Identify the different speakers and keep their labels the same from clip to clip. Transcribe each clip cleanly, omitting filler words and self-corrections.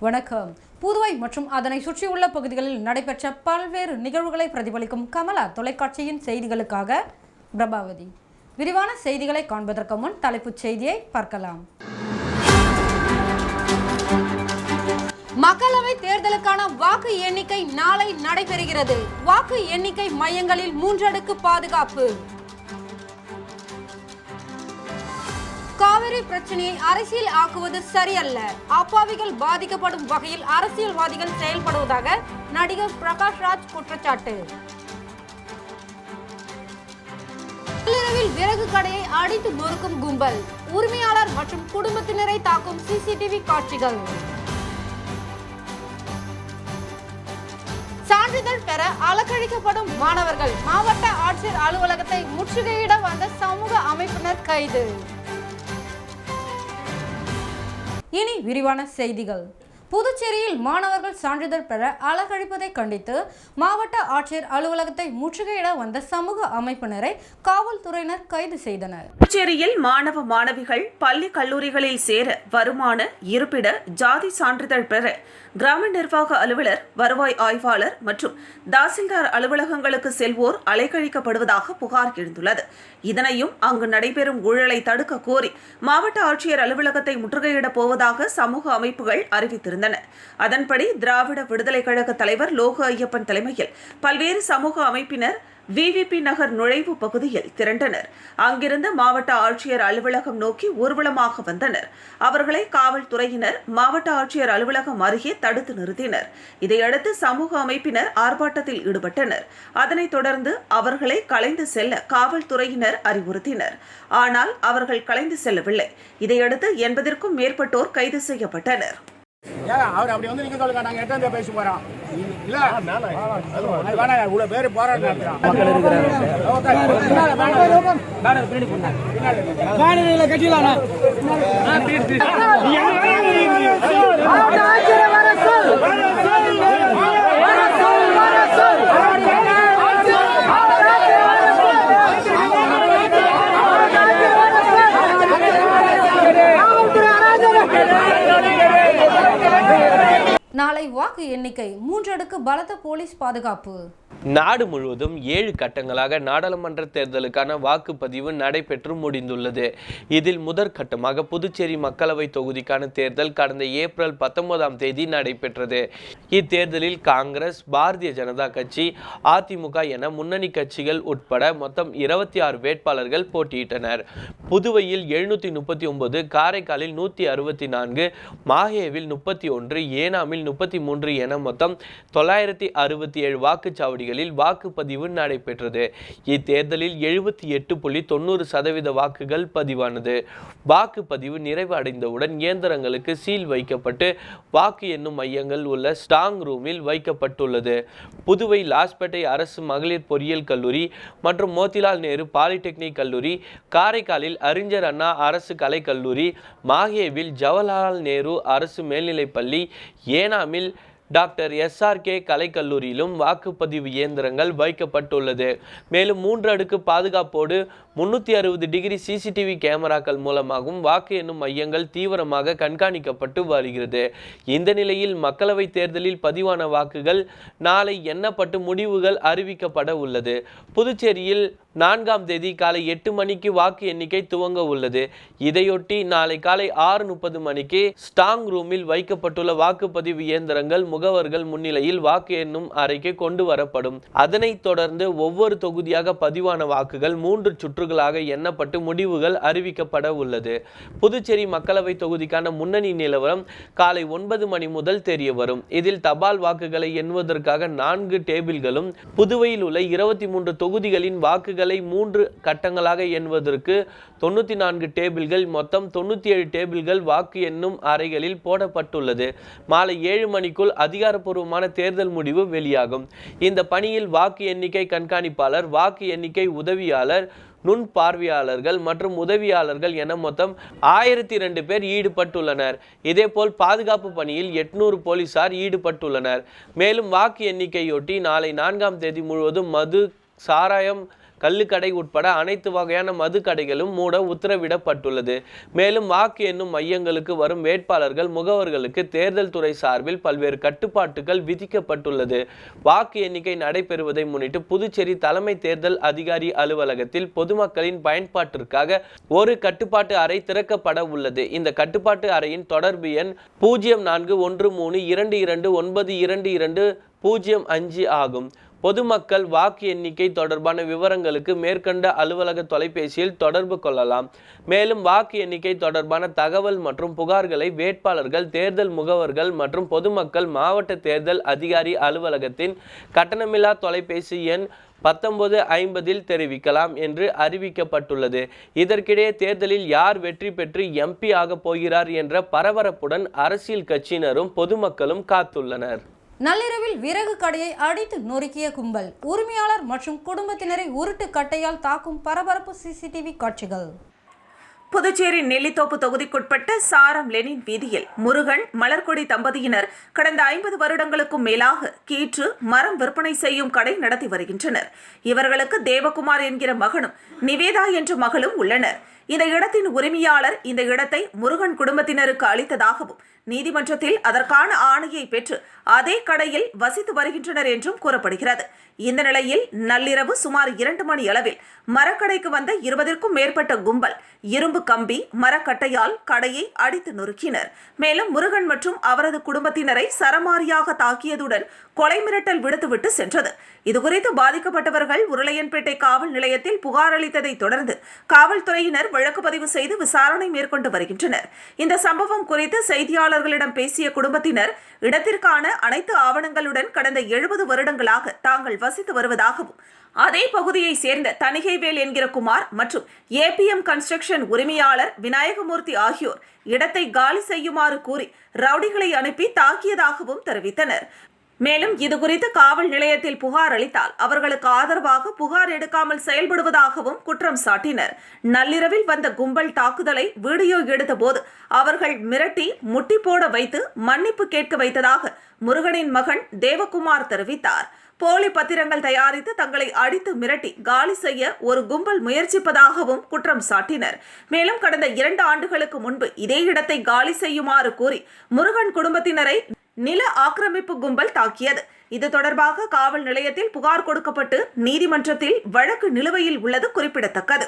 Speaker 1: வணக்கம். புதுவை மற்றும் அதனை சுற்றியுள்ள பகுதிகளில் நடைபெற்ற பல்வேறு நிகழ்வுகளை பிரதிபலிக்கும் கமலா தொலைக்காட்சியின் செய்திகளுக்காக பிரபாவதி. விரிவான செய்திகளை காண்பதற்கு முன் தலைப்புச் செய்தியை பார்க்கலாம். மக்களவை தேர்தலுக்கான வாக்கு எண்ணிக்கை நாளை நடைபெறுகிறது. வாக்கு எண்ணிக்கை மையங்களில் 3 அடுக்கு பாதுகாப்பு. காவிரி பிரச்சனையை அரசியல் ஆக்குவது சரியல்ல. அப்பாவிகள் பாதிக்கப்படும் வகையில் அரசியல்வாதிகள் செயல்படுவதாக நடிகர் பிரகாஷ் ராஜ் குற்றச்சாட்டு. நள்ளிரவில் விறகு கடையை அடித்து நொறுக்கும் கும்பல். உரிமையாளர் மற்றும் குடும்பத்தினரை தாக்கும் சிசிடிவி காட்சிகள். சான்றிதழ் பெற அலக்கழிக்கப்படும் மாணவர்கள். மாவட்ட ஆட்சியர் அலுவலகத்தை முற்றுகையிட வந்த சமூக அமைப்பினர் கைது. இனி விரிவான செய்திகள். புதுச்சேரியில் மாணவர்கள் சான்றிதழ் பெற அலக்கழிப்பதை கண்டித்து மாவட்ட ஆட்சியர் அலுவலகத்தை முற்றுகையிட வந்த சமூக அமைப்பினரை காவல்துறையினர் கைது செய்தனர்.
Speaker 2: புதுச்சேரியில் மாணவ மாணவிகள் பள்ளி கல்லூரிகளில் சேர வருமான, இருப்பிட, ஜாதி சான்றிதழ் பெற கிராம நிர்வாக அலுவலர், வருவாய் ஆய்வாளர் மற்றும் தாசில்தார் அலுவலகங்களுக்கு செல்வோர் அலைக்கழிக்கப்படுவதாக புகார் எழுந்துள்ளது. இதனையும் அங்கு நடைபெறும் ஊழலை தடுக்க கோரி மாவட்ட ஆட்சியர் அலுவலகத்தை முற்றுகையிடப் போவதாக சமூக அமைப்புகள் அறிவித்திருந்தன. அதன்படி திராவிட விடுதலை கழக தலைவர் லோகு ஐயப்பன் தலைமையில் பல்வேறு சமூக அமைப்பினர் விவிபி நகர் நுழைவு பகுதியில் திரண்டனர். அங்கிருந்து மாவட்ட ஆட்சியர் அலுவலகம் நோக்கி ஊர்வலமாக வந்தனர். அவர்களை காவல்துறையினர் மாவட்ட ஆட்சியர் அலுவலகம் அருகே தடுத்து நிறுத்தினர். இதையடுத்து சமூக அமைப்பினர் ஆர்ப்பாட்டத்தில் ஈடுபட்டனர். அதனைத் தொடர்ந்து அவர்களை கலைந்து செல்ல காவல்துறையினர் அறிவுறுத்தினர். ஆனால் அவர்கள் கலைந்து செல்லவில்லை. இதையடுத்து 80க்கும் மேற்பட்டோர் கைது செய்யப்பட்டனர்.
Speaker 3: அவர் அப்படி வந்து நீங்க சொல்லுங்க, நாங்க எட்டாம் தேதி பேச போறோம். இல்ல வேணா இவ்வளவு பேரு போராட்டம்
Speaker 1: நாளை வாக்கு எண்ணிக்கை 3 அடுக்கு பலத்த போலீஸ் பாதுகாப்பு.
Speaker 4: நாடு முழுவதும் 7 கட்டங்களாக நாடாளுமன்ற தேர்தலுக்கான வாக்குப்பதிவு நடைபெற்று முடிந்துள்ளது. இதில் முதற்கட்டமாக புதுச்சேரி மக்களவை தொகுதிக்கான தேர்தல் கடந்த ஏப்ரல் 19ஆம் தேதி நடைபெற்றது. இத்தேர்தலில் காங்கிரஸ், பாரதிய ஜனதா கட்சி, அதிமுக என முன்னணி கட்சிகள் உட்பட மொத்தம் 26 வேட்பாளர்கள் போட்டியிட்டனர். புதுவையில் 739, காரைக்காலில் 164, மாஹேவில் 31, ஏனாமில் 33 என மொத்தம் 967 வாக்குச்சாவடிகளில் வாக்குப்பதிவு நடைபெற்றது. இத்தேர்தலில் 78.90% வாக்குகள் பதிவானது. வாக்குப்பதிவு நிறைவு அடைந்தவுடன் இயந்திரங்களுக்கு சீல் வைக்கப்பட்டு வாக்கு எண்ணும் மையங்கள் உள்ள ஸ்ட்ராங் ரூமில் வைக்கப்பட்டுள்ளது. புதுவை லாஸ்பேட்டை அரசு மகளிர் பொறியியல் கல்லூரி மற்றும் மோதிலால் நேரு பாலிடெக்னிக் கல்லூரி, காரைக்காலில் அறிஞர் அண்ணா அரசு கலைக்கல்லூரி, மாஹேவில் ஜவஹர்லால் நேரு அரசு மேல்நிலைப்பள்ளி, ஏனாமில் டாக்டர் SRK கலைக்கல்லூரியிலும் வாக்குப்பதிவு இயந்திரங்கள் வைக்கப்பட்டுள்ளது. மேலும் 3 அடுக்கு பாதுகாப்போடு 360 டிகிரி சிசிடிவி கேமராக்கள் மூலமாகவும் வாக்கு எண்ணும் மையங்கள் தீவிரமாக கண்காணிக்கப்பட்டு வருகிறது. இந்த நிலையில் மக்களவை தேர்தலில் பதிவான வாக்குகள் நாளை எண்ணப்பட்டு முடிவுகள் அறிவிக்கப்பட உள்ளது. புதுச்சேரியில் 4ஆம் தேதி காலை 8 மணிக்கு வாக்கு எண்ணிக்கை துவங்க உள்ளது. இதையொட்டி நாளை காலை 6:30 மணிக்கு ஸ்ட்ராங் ரூமில் வைக்கப்பட்டுள்ள வாக்குப்பதிவு இயந்திரங்கள் முகவர்கள் முன்னிலையில் வாக்கு எண்ணும் அறைக்கு கொண்டு வரப்படும். அதனைத் தொடர்ந்து ஒவ்வொரு தொகுதியாக பதிவான வாக்குகள் 3 சுற்றுகளாக எண்ணப்பட்டு முடிவுகள் அறிவிக்கப்பட உள்ளது. புதுச்சேரி மக்களவை தொகுதிக்கான முன்னணி நிலவரம் காலை 9 மணி முதல் தெரிய வரும். இதில் தபால் வாக்குகளை எண்ணுவதற்காக 4 டேபிள்களும், புதுவையில் உள்ள 23 தொகுதிகளின் வாக்குகளை 3 கட்டங்களாக எண்ணுவதற்கு 94 டேபிள்கள், மொத்தம் 97 டேபிள்கள் வாக்கு எண்ணும் அறைகளில் போடப்பட்டுள்ளது. மாலை 7 மணிக்குள் அதிகாரப்பூர்வமான தேர்தல் முடிவு வெளியாகும். இந்த பணியில் வாக்கு எண்ணிக்கை கண்காணிப்பாளர், வாக்கு எண்ணிக்கை உதவியாளர், நுண் பார்வையாளர்கள் மற்றும் உதவியாளர்கள் என மொத்தம் 1002 பேர் ஈடுபட்டுள்ளனர். இதேபோல் பாதுகாப்பு பணியில் 800 போலீசார் ஈடுபட்டுள்ளனர். மேலும் வாக்கு எண்ணிக்கையொட்டி நாளை 4ஆம் தேதி முழுவதும் மது, சாராயம், கள்ளுக்கடை உட்பட அனைத்து வகையான மது கடைகளும் மூட உத்தரவிடப்பட்டுள்ளது. மேலும் வாக்கு எண்ணும் மையங்களுக்கு வரும் வேட்பாளர்கள் முகவர்களுக்கு தேர்தல் துறை சார்பில் பல்வேறு கட்டுப்பாட்டுகள் விதிக்கப்பட்டுள்ளது. வாக்கு எண்ணிக்கை நடைபெறுவதை முன்னிட்டு புதுச்சேரி தலைமை தேர்தல் அதிகாரி அலுவலகத்தில் பொதுமக்களின் பயன்பாட்டிற்காக ஒரு கட்டுப்பாட்டு அறை திறக்கப்பட உள்ளது. இந்த கட்டுப்பாட்டு அறையின் தொடர்பு எண் 041322922205 ஆகும். பொதுமக்கள் வாக்கு எண்ணிக்கை தொடர்பான விவரங்களுக்கு மேற்கண்ட அலுவலக தொலைபேசியில் தொடர்பு கொள்ளலாம். மேலும் வாக்கு எண்ணிக்கை தொடர்பான தகவல் மற்றும் புகார்களை வேட்பாளர்கள், தேர்தல் முகவர்கள் மற்றும் பொதுமக்கள் மாவட்ட தேர்தல் அதிகாரி அலுவலகத்தின் கட்டணமில்லா தொலைபேசி எண் 1950 தெரிவிக்கலாம் என்று அறிவிக்கப்பட்டுள்ளது. இதற்கிடையே தேர்தலில் யார் வெற்றி பெற்று எம்பி ஆக போகிறார் என்ற பரபரப்புடன் அரசியல் கட்சியினரும் பொதுமக்களும் காத்துள்ளனர்.
Speaker 1: நள்ளிரவில் விறகு கடையை அடித்து நொறுக்கிய கும்பல், உரிமையாளர் மற்றும் குடும்பத்தினரை உருட்டு கட்டையால் தாக்கும் பரபரப்பு சிசிடிவி காட்சிகள்.
Speaker 2: புதுச்சேரி நெல்லித்தோப்பு தொகுதிக்குட்பட்ட சாரம் லெனின் வீதியில் முருகன், மலர்கொடி தம்பதியினர் கடந்த 50 வருடங்களுக்கும் மேலாக கீற்று, மரம் விற்பனை செய்யும் கடை நடத்தி வருகின்றனர். இவர்களுக்கு தேவகுமார் என்கிற மகனும் நிவேதா என்ற மகளும் உள்ளனர். இந்த இடத்தின் உரிமையாளர் இந்த இடத்தை முருகன் குடும்பத்தினருக்கு அளித்ததாகவும் நீதிமன்றத்தில் அதற்கான ஆணையை பெற்று அதே கடையில் வசித்து வருகின்றனர் என்றும் கூறப்படுகிறது. இந்த நிலையில் நள்ளிரவு சுமார் 2 மணி அளவில் மரக்கடைக்கு வந்த 20க்கும் மேற்பட்ட கும்பல் இரும்பு கம்பி, மரக்கட்டையால் கடையை அடித்து நொறுக்கினர். மேலும் முருகன் மற்றும் அவரது குடும்பத்தினரை சரமாரியாக தாக்கியதுடன் கொலை மிரட்டல் விடுத்துவிட்டு சென்றது. இதுகுறித்து பாதிக்கப்பட்டவர்கள் உருளையன்பேட்டை காவல் நிலையத்தில் புகார் அளித்ததை தொடர்ந்து காவல்துறையினர் வழக்கு பதிவு செய்து விசாரணை மேற்கொண்டு வருகின்றனர். இந்த சம்பவம் குறித்து செய்தியாளர்களிடம் பேசிய குடும்பத்தினர், இடத்திற்கான அனைத்து ஆவணங்களுடன் கடந்த 70 வருடங்களாக தாங்கள் வசித்து வருவதாகவும், அதே பகுதியை சேர்ந்த தணிகைவேல் என்கிற குமார் மற்றும் ஏபிஎம் கன்ஸ்ட்ரக்ஷன் உரிமையாளர் விநாயகமூர்த்தி ஆகியோர் இடத்தை காலி செய்யுமாறு கூறி ரவுடிகளை அனுப்பி தாக்கியதாகவும் தெரிவித்தனர். மேலும் இதுகுறித்து காவல் நிலையத்தில் புகார் அளித்தால் அவர்களுக்கு ஆதரவாக புகார் எடுக்காமல் செயல்படுவதாகவும் குற்றம் சாட்டினர். நள்ளிரவில் வந்த கும்பல் தாக்குதலை வீடியோ எடுத்தபோது அவர்கள் மிரட்டி முட்டி போட வைத்து மன்னிப்பு கேட்க வைத்ததாக முருகனின் மகன் தேவகுமார் தெரிவித்தார். போலி பத்திரங்கள் தயாரித்து தங்களை அடித்து மிரட்டி காலி செய்ய ஒரு கும்பல் முயற்சிப்பதாகவும் குற்றம் சாட்டினர். மேலும் கடந்த 2 ஆண்டுகளுக்கு முன்பு இதே இடத்தை காலி செய்யுமாறு கூறி முருகன் குடும்பத்தினரை நில ஆக்கிரமிப்பு கும்பல் தாக்கியது. இது தொடர்பாக காவல் நிலையத்தில் புகார் கொடுக்கப்பட்டு நீதிமன்றத்தில் வழக்கு நிலுவையில் உள்ளது குறிப்பிடத்தக்கது.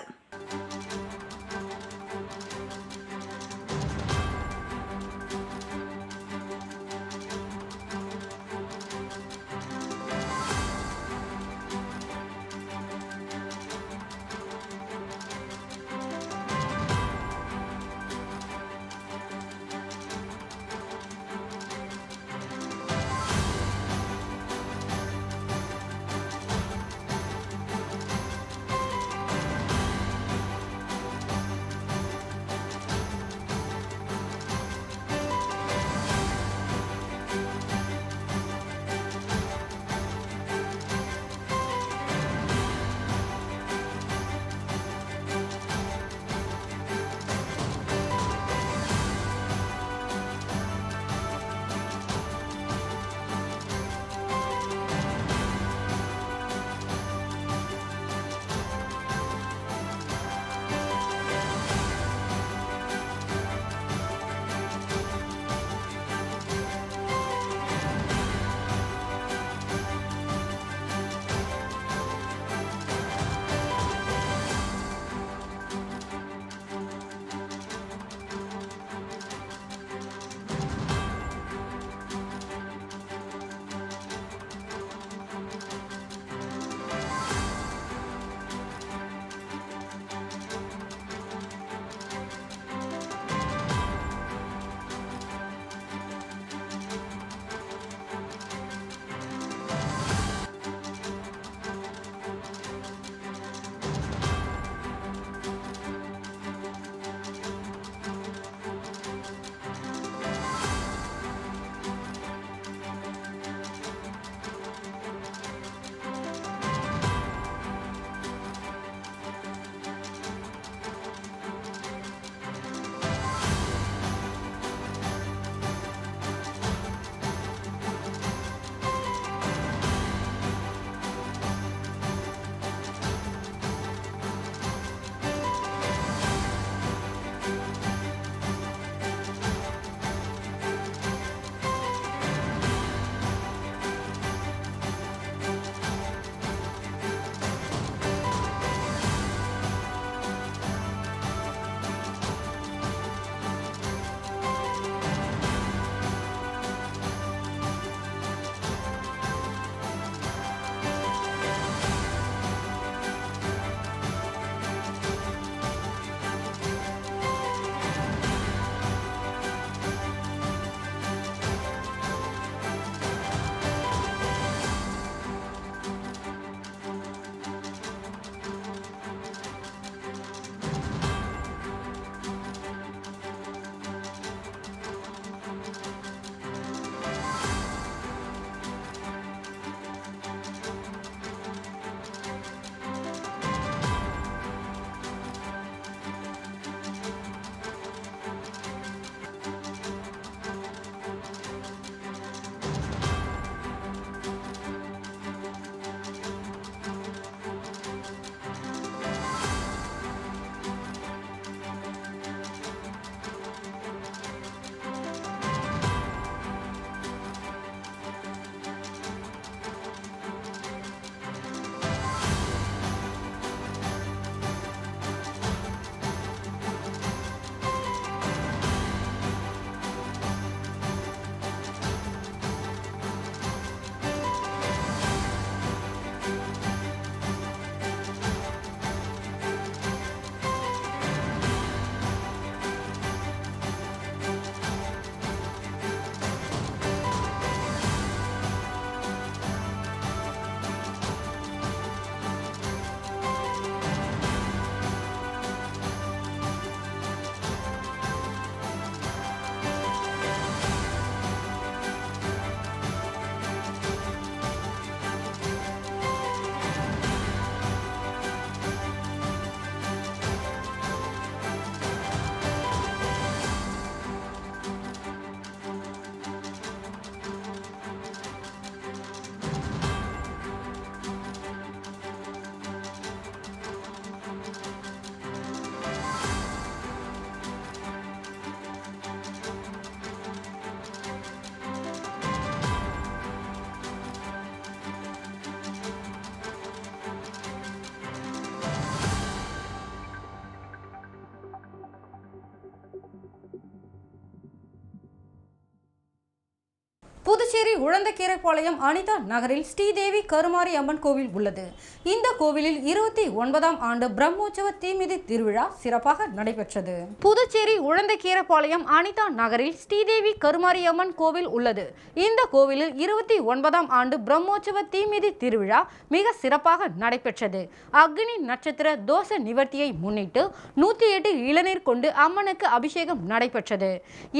Speaker 1: புதுச்சேரி உழந்தக்கீரைப்பாளையம் அனிதா நகரில் ஸ்ரீதேவி கருமாரி அம்மன் கோவில் உள்ளது. இந்த கோவிலில் 29ஆம் ஆண்டு பிரம்மோற்சவ தீமிதி திருவிழா சிறப்பாக நடைபெற்றது. புதுச்சேரி உழந்தக்கீரைப்பாளையம் அனிதா நகரில் ஸ்ரீதேவி கருமாரி அம்மன் கோவில் உள்ளது. இந்த கோவிலில் 29ஆம் ஆண்டு பிரம்மோற்சவ தீமிதி திருவிழா மிக சிறப்பாக நடைபெற்றது. அக்னி நட்சத்திர தோஷ நிவர்த்தியை முன்னிட்டு 108 இளநீர் கொண்டு அம்மனுக்கு அபிஷேகம் நடைபெற்றது.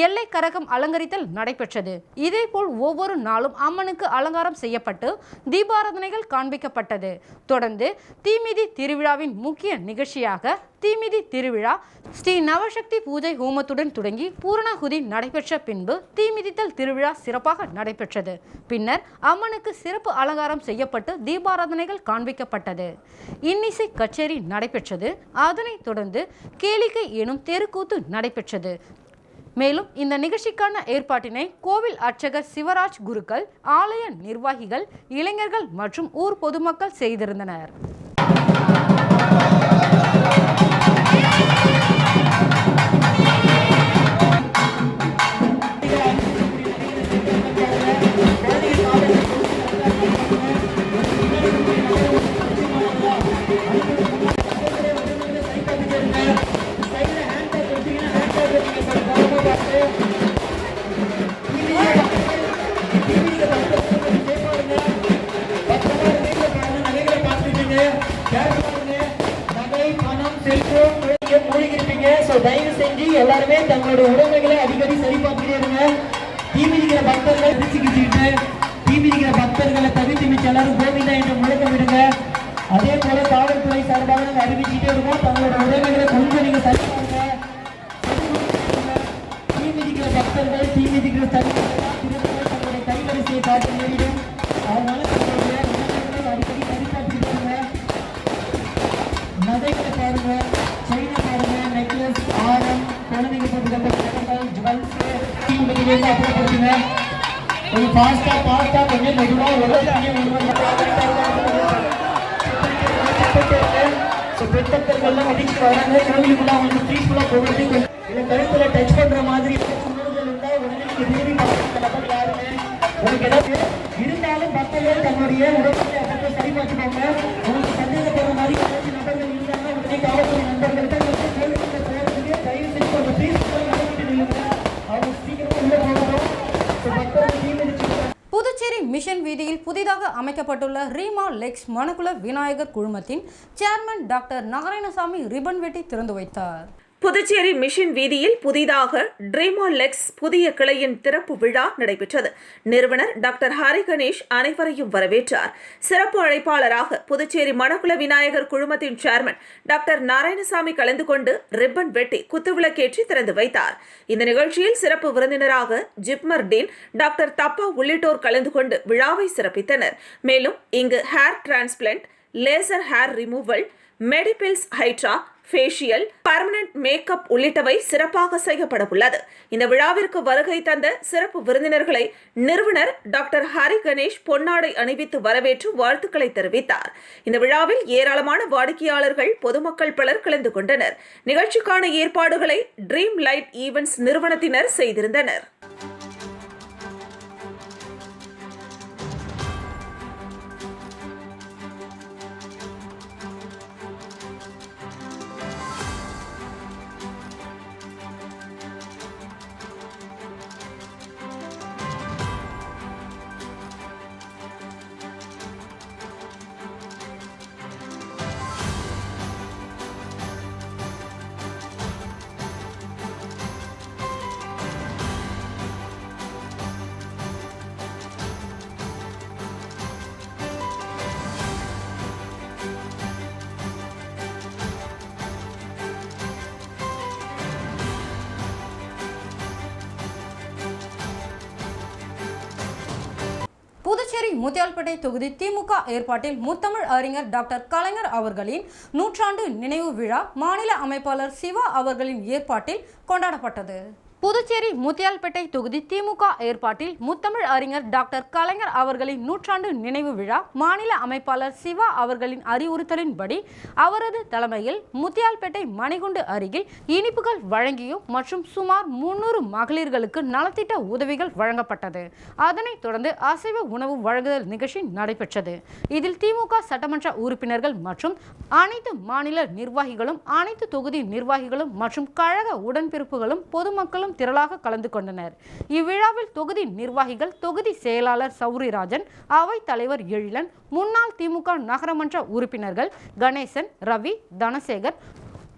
Speaker 1: எல்லை கரகம் அலங்கரித்தல் நடைபெற்றது. இதேபோல் ஒவ்வொரு நாளும் அம்மனுக்கு அலங்காரம் செய்யப்பட்டு தீபாராதனைகள் காண்பிக்கப்பட்டது. தொடர்ந்து தீமிதி திருவிழாவின் முக்கிய நிகழ்ச்சியாக தீமிதி திருவிழா ஸ்ரீ நவசக்தி பூஜை ஹோமத்துடன் தொடங்கி பூரணாகுதி நடைபெற்ற பின்பு தீமிதித்தல் திருவிழா சிறப்பாக நடைபெற்றது. பின்னர் அம்மனுக்கு சிறப்பு அலங்காரம் செய்யப்பட்டு தீபாராதனைகள் காண்பிக்கப்பட்டது. இன்னிசை கச்சேரி நடைபெற்றது. அதனைத் தொடர்ந்து கேளிக்கை எனும் தெருக்கூத்து நடைபெற்றது. மேலும் இந்த நிகழ்ச்சிக்கான ஏற்பாட்டினை கோவில் அர்ச்சகர் சிவராஜ் குருக்கள், ஆலய நிர்வாகிகள், இளைஞர்கள் மற்றும் ஊர் பொதுமக்கள் செய்திருந்தனர்.
Speaker 5: தயவு செஞ்சு எல்லாருமே தங்களுடைய உடைமைகளை அடிக்கடி சரிபார்த்துட்டே இருங்க. தீமிதிக்கிற பக்தர்களை பிடிச்சுக்கிட்டு தீமிதிக்கிற பக்தர்களை தவிர்த்து மிச்ச எல்லாரும் கோவிந்தா என்று முழக்கம் விடுங்க. அதே போல காவல்துறை சார்பாக நாங்கள் அறிவிச்சுட்டே இருக்கோம். தங்களோட உடைமைகளை கொஞ்சம் நீங்க சரிபாருங்க. தீமிதிக்கிற பக்தர்கள் தீமிதிக்கிற தங்களுடைய கைவரிசையை காட்டி நேரிடும். அதனால தங்களுடைய உடைமைகளை அடிக்கடி சரிபார்த்துக்கிட்டு இருங்க. நகைகளை பாருங்க, செயினை பாருங்க, நெக்லஸ், ஆரம், குழந்தைங்க போட்டுக்கிற ஜுவல்ஸ் அப்புறப்படுத்துங்க. கொஞ்சம் ஃபாஸ்டா கொஞ்சம் மெதுவாக பெற்றவர்கள்லாம் அடிச்சு வராங்க. கோவிலுக்குள்ள அவங்க ஸ்ட்ரீட்குள்ள போகிறது இல்லை கழுத்துல டச் பண்ற மாதிரி இருந்தால் உடனே திரும்பி நபர் யாருமே உங்களுக்கு ஏதாவது இருந்தாலும் பக்தர்கள் தன்னுடைய உடம்புல அப்போ சரி பார்த்துக்கோங்க. உங்களுக்கு சந்தேகப்படுற மாதிரி ஏதாச்சும் நபர்கள் இருந்தாங்க உடனே காவல்துறை நண்பர்கள் கோவிலுக்குள்ள போகிறதுக்கு தயவு செஞ்சு அவங்க பீஸ்ஃபுல்லாக நடந்துட்டு நில்லுங்க. அவங்க சீக்கிரமா உள்ள போகணும். பக்தர்கள் தீர்ந்து
Speaker 1: புதுச்சேரி மிஷன் வீதியில் புதிதாக அமைக்கப்பட்டுள்ள ரீமா லெக்ஸ் மணக்குள விநாயகர் குழுமத்தின் சேர்மன் டாக்டர் நாராயணசாமி ரிப்பன் வெட்டி திறந்து வைத்தார்.
Speaker 2: புதுச்சேரி மிஷன் வீதியில் புதிதாக ட்ரீமா லெக்ஸ் புதிய கிளையின் திறப்பு விழா நடைபெற்றது. நிறுவனர் டாக்டர் ஹரி கணேஷ் அனைவரையும் வரவேற்றார். சிறப்பு அழைப்பாளராக புதுச்சேரி மணக்குள விநாயகர் குழுமத்தின் சேர்மன் டாக்டர் நாராயணசாமி கலந்து கொண்டு ரிப்பன் வெட்டி குத்துவிளக்கேற்றி திறந்து வைத்தார். இந்த நிகழ்ச்சியில் சிறப்பு விருந்தினராக ஜிப்மர் டீன் டாக்டர் தப்பா உள்ளிட்டோர் கலந்து கொண்டு விழாவை சிறப்பித்தனர். மேலும் இங்கு hair transplant, laser hair removal, மெடிபில்ஸ் ஹைட்ரா, ஃபேஷியல், பர்மனன்ட் மேக்கப் உள்ளிட்டவை சிறப்பாக செய்யப்பட உள்ளது. இந்த விழாவிற்கு வருகை தந்த சிறப்பு விருந்தினர்களை நிறுவனர் டாக்டர் ஹரி கணேஷ் பொன்னாடை அணிவித்து வரவேற்று வாழ்த்துக்களை தெரிவித்தார். இந்த விழாவில் ஏராளமான வாடிக்கையாளர்கள், பொதுமக்கள் பலர் கலந்து கொண்டனர். நிகழ்ச்சிக்கான ஏற்பாடுகளை ட்ரீம் லைட் ஈவென்ட்ஸ் நிறுவனத்தினர் செய்திருந்தனர்.
Speaker 1: புதுச்சேரி முத்தியால்பேட்டை தொகுதி திமுக ஏற்பாட்டில் முத்தமிழ் அறிஞர் டாக்டர் கலைஞர் அவர்களின் 100ஆண்டு நினைவு விழா மாநில அமைப்பாளர் சிவா அவர்களின் ஏற்பாட்டில் கொண்டாடப்பட்டது. புதுச்சேரி முத்தியால்பேட்டை தொகுதி திமுக ஏற்பாட்டில் முத்தமிழ் அறிஞர் டாக்டர் கலைஞர் அவர்களின் நூற்றாண்டு நினைவு விழா மாநில அமைப்பாளர் சிவா அவர்களின் அறிவுறுத்தலின்படி அவரது தலைமையில் முத்தியால்பேட்டை மணிகுண்டு அருகில் இனிப்புகள் வழங்கியும் மற்றும் சுமார் 300 மகளிர்களுக்கு நலத்திட்ட உதவிகள் வழங்கப்பட்டது. அதனைத் தொடர்ந்து அசைவ உணவு வழங்குதல் நிகழ்ச்சி நடைபெற்றது. இதில் திமுக சட்டமன்ற உறுப்பினர்கள் மற்றும் அனைத்து மாநில நிர்வாகிகளும் அனைத்து தொகுதி நிர்வாகிகளும் மற்றும் கழக உடன்பிறப்புகளும் பொதுமக்களும் திரளாக கலந்து கொண்டனர். இவ்விழாவில் தொகுதி நிர்வாகிகள், தொகுதி செயலாளர் சௌரிராஜன், அவைத் தலைவர் எழிலன், முன்னாள் திமுக நகரமன்ற உறுப்பினர்கள் கணேசன், ரவி, தனசேகர்,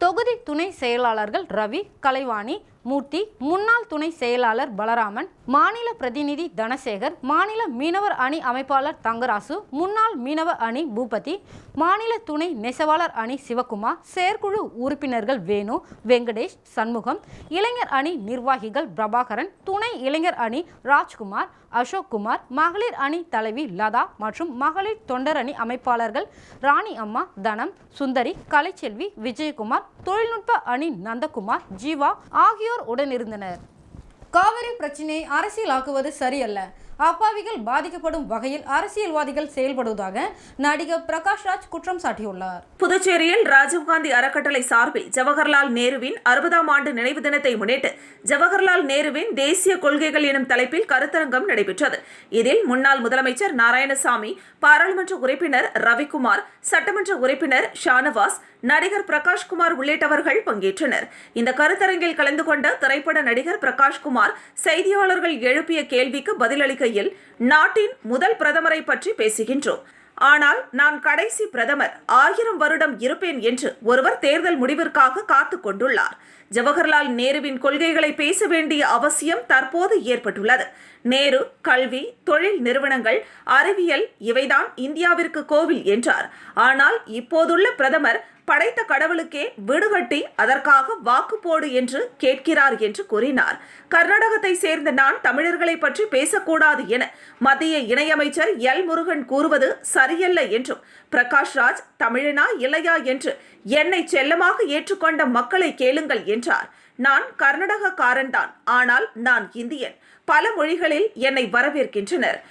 Speaker 1: தொகுதி துணை செயலாளர்கள் ரவி, கலைவாணி, மூர்த்தி, முன்னாள் துணை செயலாளர் பலராமன், மாநில பிரதிநிதி தனசேகர், மாநில மீனவர் அணி அமைப்பாளர் தங்கராசு, முன்னாள் மீனவ அணி பூபதி, மாநில துணை நெசவாளர் அணி சிவகுமார், செயற்குழு உறுப்பினர்கள் வேணு, வெங்கடேஷ், சண்முகம், இளைஞர் அணி நிர்வாகிகள் பிரபாகரன், துணை இளைஞர் அணி ராஜ்குமார், அசோக்குமார், மகளிர் அணி தலைவி லதா மற்றும் மகளிர் தொண்டர் அணி அமைப்பாளர்கள் ராணி அம்மா, தனம், சுந்தரி, கலைச்செல்வி, விஜயகுமார், தொழில்நுட்ப அணி நந்தகுமார், ஜீவா ஆகியோர் உடனிருந்தனர். காவிரி பிரச்சினையை அரசியலாக்குவது சரியல்ல. அப்பாவிகள் பாதிக்கப்படும் வகையில் அரசியல்வாதிகள் செயல்படுவதாக நடிகர் பிரகாஷ் ராஜ் குற்றம் சாட்டியுள்ளார்.
Speaker 2: புதுச்சேரியில் ராஜீவ்காந்தி அறக்கட்டளை சார்பில் ஜவஹர்லால் நேருவின் 60ஆம் ஆண்டு நினைவு தினத்தை முன்னிட்டு ஜவஹர்லால் நேருவின் தேசிய கொள்கைகள் எனும் தலைப்பில் கருத்தரங்கம் நடைபெற்றது. இதில் முன்னாள் முதலமைச்சர் நாராயணசாமி, பாராளுமன்ற உறுப்பினர் ரவிக்குமார், சட்டமன்ற உறுப்பினர் ஷானவாஸ், நடிகர் பிரகாஷ்குமார் உள்ளிட்டவர்கள் பங்கேற்றனர். இந்த கருத்தரங்கில் கலந்து கொண்ட திரைப்பட நடிகர் பிரகாஷ்குமார் செய்தியாளர்கள் எழுப்பிய கேள்விக்கு பதிலளிக்கையில், நாட்டின் முதல் பிரதமரை பற்றி பேசுகின்றோம், ஆனால் நான் கடைசி பிரதமர், 1000 வருடம் இருப்பேன் என்று ஒருவர் தேர்தல் முடிவிற்காக காத்துக் கொண்டுள்ளார். ஜவஹர்லால் நேருவின் கொள்கைகளை பேச வேண்டிய அவசியம் தற்போது ஏற்பட்டுள்ளது. நேரு கல்வி, தொழில் நிறுவனங்கள், அறிவியல் இவைதான் இந்தியாவிற்கு கோவில் என்றார். ஆனால் இப்போதுள்ள பிரதமர் படைத்த கடவுளுக்கே வீடு கட்டி அதற்காக வாக்கு போடு என்று கேட்கிறார் என்று கூறினார். கர்நாடகத்தை சேர்ந்த நான் தமிழர்களை பற்றி பேசக்கூடாது என மத்திய இணையமைச்சர் எல் முருகன் கூறுவது சரியல்ல என்றும், பிரகாஷ் ராஜ் தமிழனா இல்லையா என்று என்னை செல்லமாக ஏற்றுக்கொண்ட மக்களை கேளுங்கள் என்றார். நான் கர்நாடகக்காரன்தான், ஆனால் நான் இந்தியன். பல மொழிகளில் என்னை வரவேற்கின்றனர்.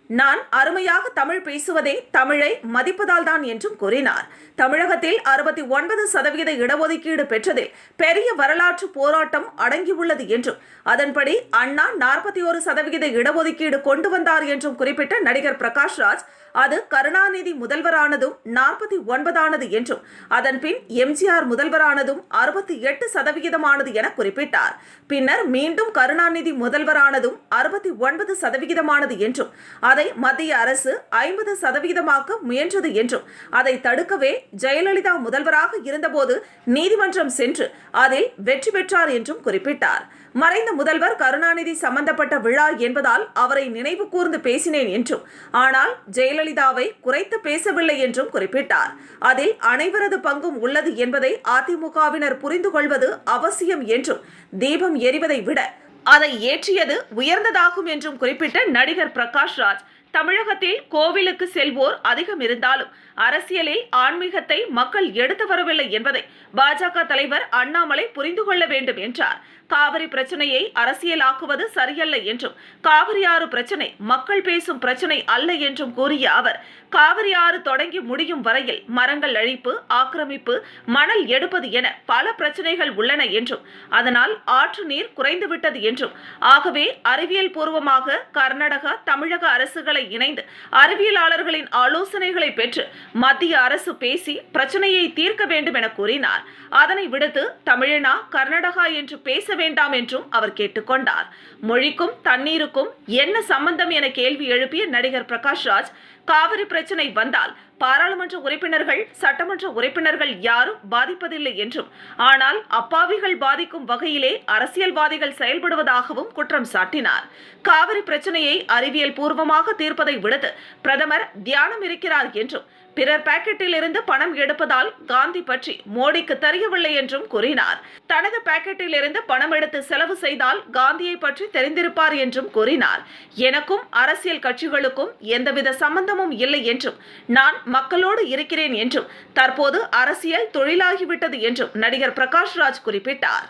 Speaker 2: நான் அருமையாக தமிழ் பேசுவதே தமிழை மதிப்பதால் தான் என்றும் கூறினார். தமிழகத்தில் 69% இடஒதுக்கீடு பெற்றதில் பெரிய வரலாற்று போராட்டம் அடங்கியுள்ளது என்றும், அதன்படி அண்ணா 41% இடஒதுக்கீடு கொண்டு வந்தார் என்றும் குறிப்பிட்ட நடிகர் பிரகாஷ் ராஜ், அது கருணாநிதி முதல்வரானதும் 49 என்றும், அதன் பின் எம்ஜிஆர் முதல்வரானதும் 68% என குறிப்பிட்டார். பின்னர் மீண்டும் கருணாநிதி முதல்வரானதும் 69% என்றும், அதை மத்திய அரசு 50% முயன்றது என்றும், அதை தடுக்கவே ஜெயலலிதா முதல்வராக இருந்தபோது நீதிமன்றம் சென்று அதில் வெற்றி பெற்றார் என்றும் குறிப்பிட்டார். மறைந்த முதல்வர் கருணாநிதி சம்பந்தப்பட்ட விழா என்பதால் அவரை நினைவு கூர்ந்து பேசினேன் என்றும், ஆனால் ஜெயலலிதாவை குறைத்து பேசவில்லை என்றும் குறிப்பிட்டார். அதில் அனைவரது பங்கும் உள்ளது என்பதை அதிமுகவினர் புரிந்து கொள்வது அவசியம் என்றும், தீபம் எரிவதை விட அதை ஏற்றியது உயர்ந்ததாகும் என்றும் குறிப்பிட்ட நடிகர் பிரகாஷ் ராஜ், தமிழகத்தில் கோவிலுக்கு செல்வோர் அதிகம் இருந்தாலும் அரசியலில் ஆன்மீகத்தை மக்கள் எடுத்து வரவில்லை என்பதை பாஜக தலைவர் அண்ணாமலை புரிந்து கொள்ள வேண்டும் என்றார். காவிரி பிரச்சனையை அரசியலாக்குவது சரியல்ல என்றும், காவிரி ஆறு பிரச்சனை மக்கள் பேசும் பிரச்சனை அல்ல என்றும் கூறிய அவர், காவிரி ஆறு தொடங்கி முடியும் வரையில் மரங்கள் அழிப்பு, ஆக்கிரமிப்பு, மணல் எடுப்பது என பல பிரச்சனைகள் உள்ளன என்றும், அதனால் ஆற்று நீர் குறைந்துவிட்டது என்றும், ஆகவே அறிவியல் பூர்வமாக கர்நாடகா, தமிழக அரசுகளை இணைந்து அறிவியலாளர்களின் ஆலோசனைகளை பெற்று மத்திய அரசு பேசி பிரச்சனையை தீர்க்க வேண்டும் என கூறினார். அதனை விடுத்து தமிழனா கர்நாடகா என்று பேச வேண்டாம் என்றும் அவர் கேட்டுக்கொண்டார். மொழிக்கும் தண்ணீருக்கும் என்ன சம்பந்தம் என கேள்வி எழுப்பிய நடிகர் பிரகாஷ் ராஜ், காவிரி பிரச்சனை வந்தால் பாராளுமன்ற உறுப்பினர்கள், சட்டமன்ற உறுப்பினர்கள் யாரும் பாதிப்பதில்லை என்றும், ஆனால் அப்பாவிகள் பாதிக்கும் வகையிலே அரசியல்வாதிகள் செயல்படுவதாகவும் குற்றம் சாட்டினார். காவிரி பிரச்சனையை அறிவியல் பூர்வமாக தீர்ப்பதை விடுத்து பிரதமர் தியானம் இருக்கிறார் என்றும், பிறர் பாக்கெட்டில் இருந்து பணம் எடுப்பதால் காந்தி பற்றி மோடிக்கு தெரியவில்லை என்றும் கூறினார். தனது பாக்கெட்டில் இருந்து பணம் எடுத்து செலவு செய்தால் காந்தியை பற்றி தெரிந்திருப்பார் என்றும் கூறினார். எனக்கும் அரசியல் கட்சிகளுக்கும் எந்தவித சம்பந்தமும் இல்லை என்றும், நான் மக்களோடு இருக்கிறேன் என்றும், தற்போது அரசியல் தொழிலாகிவிட்டது என்றும் நடிகர் பிரகாஷ் ராஜ் குறிப்பிட்டார்.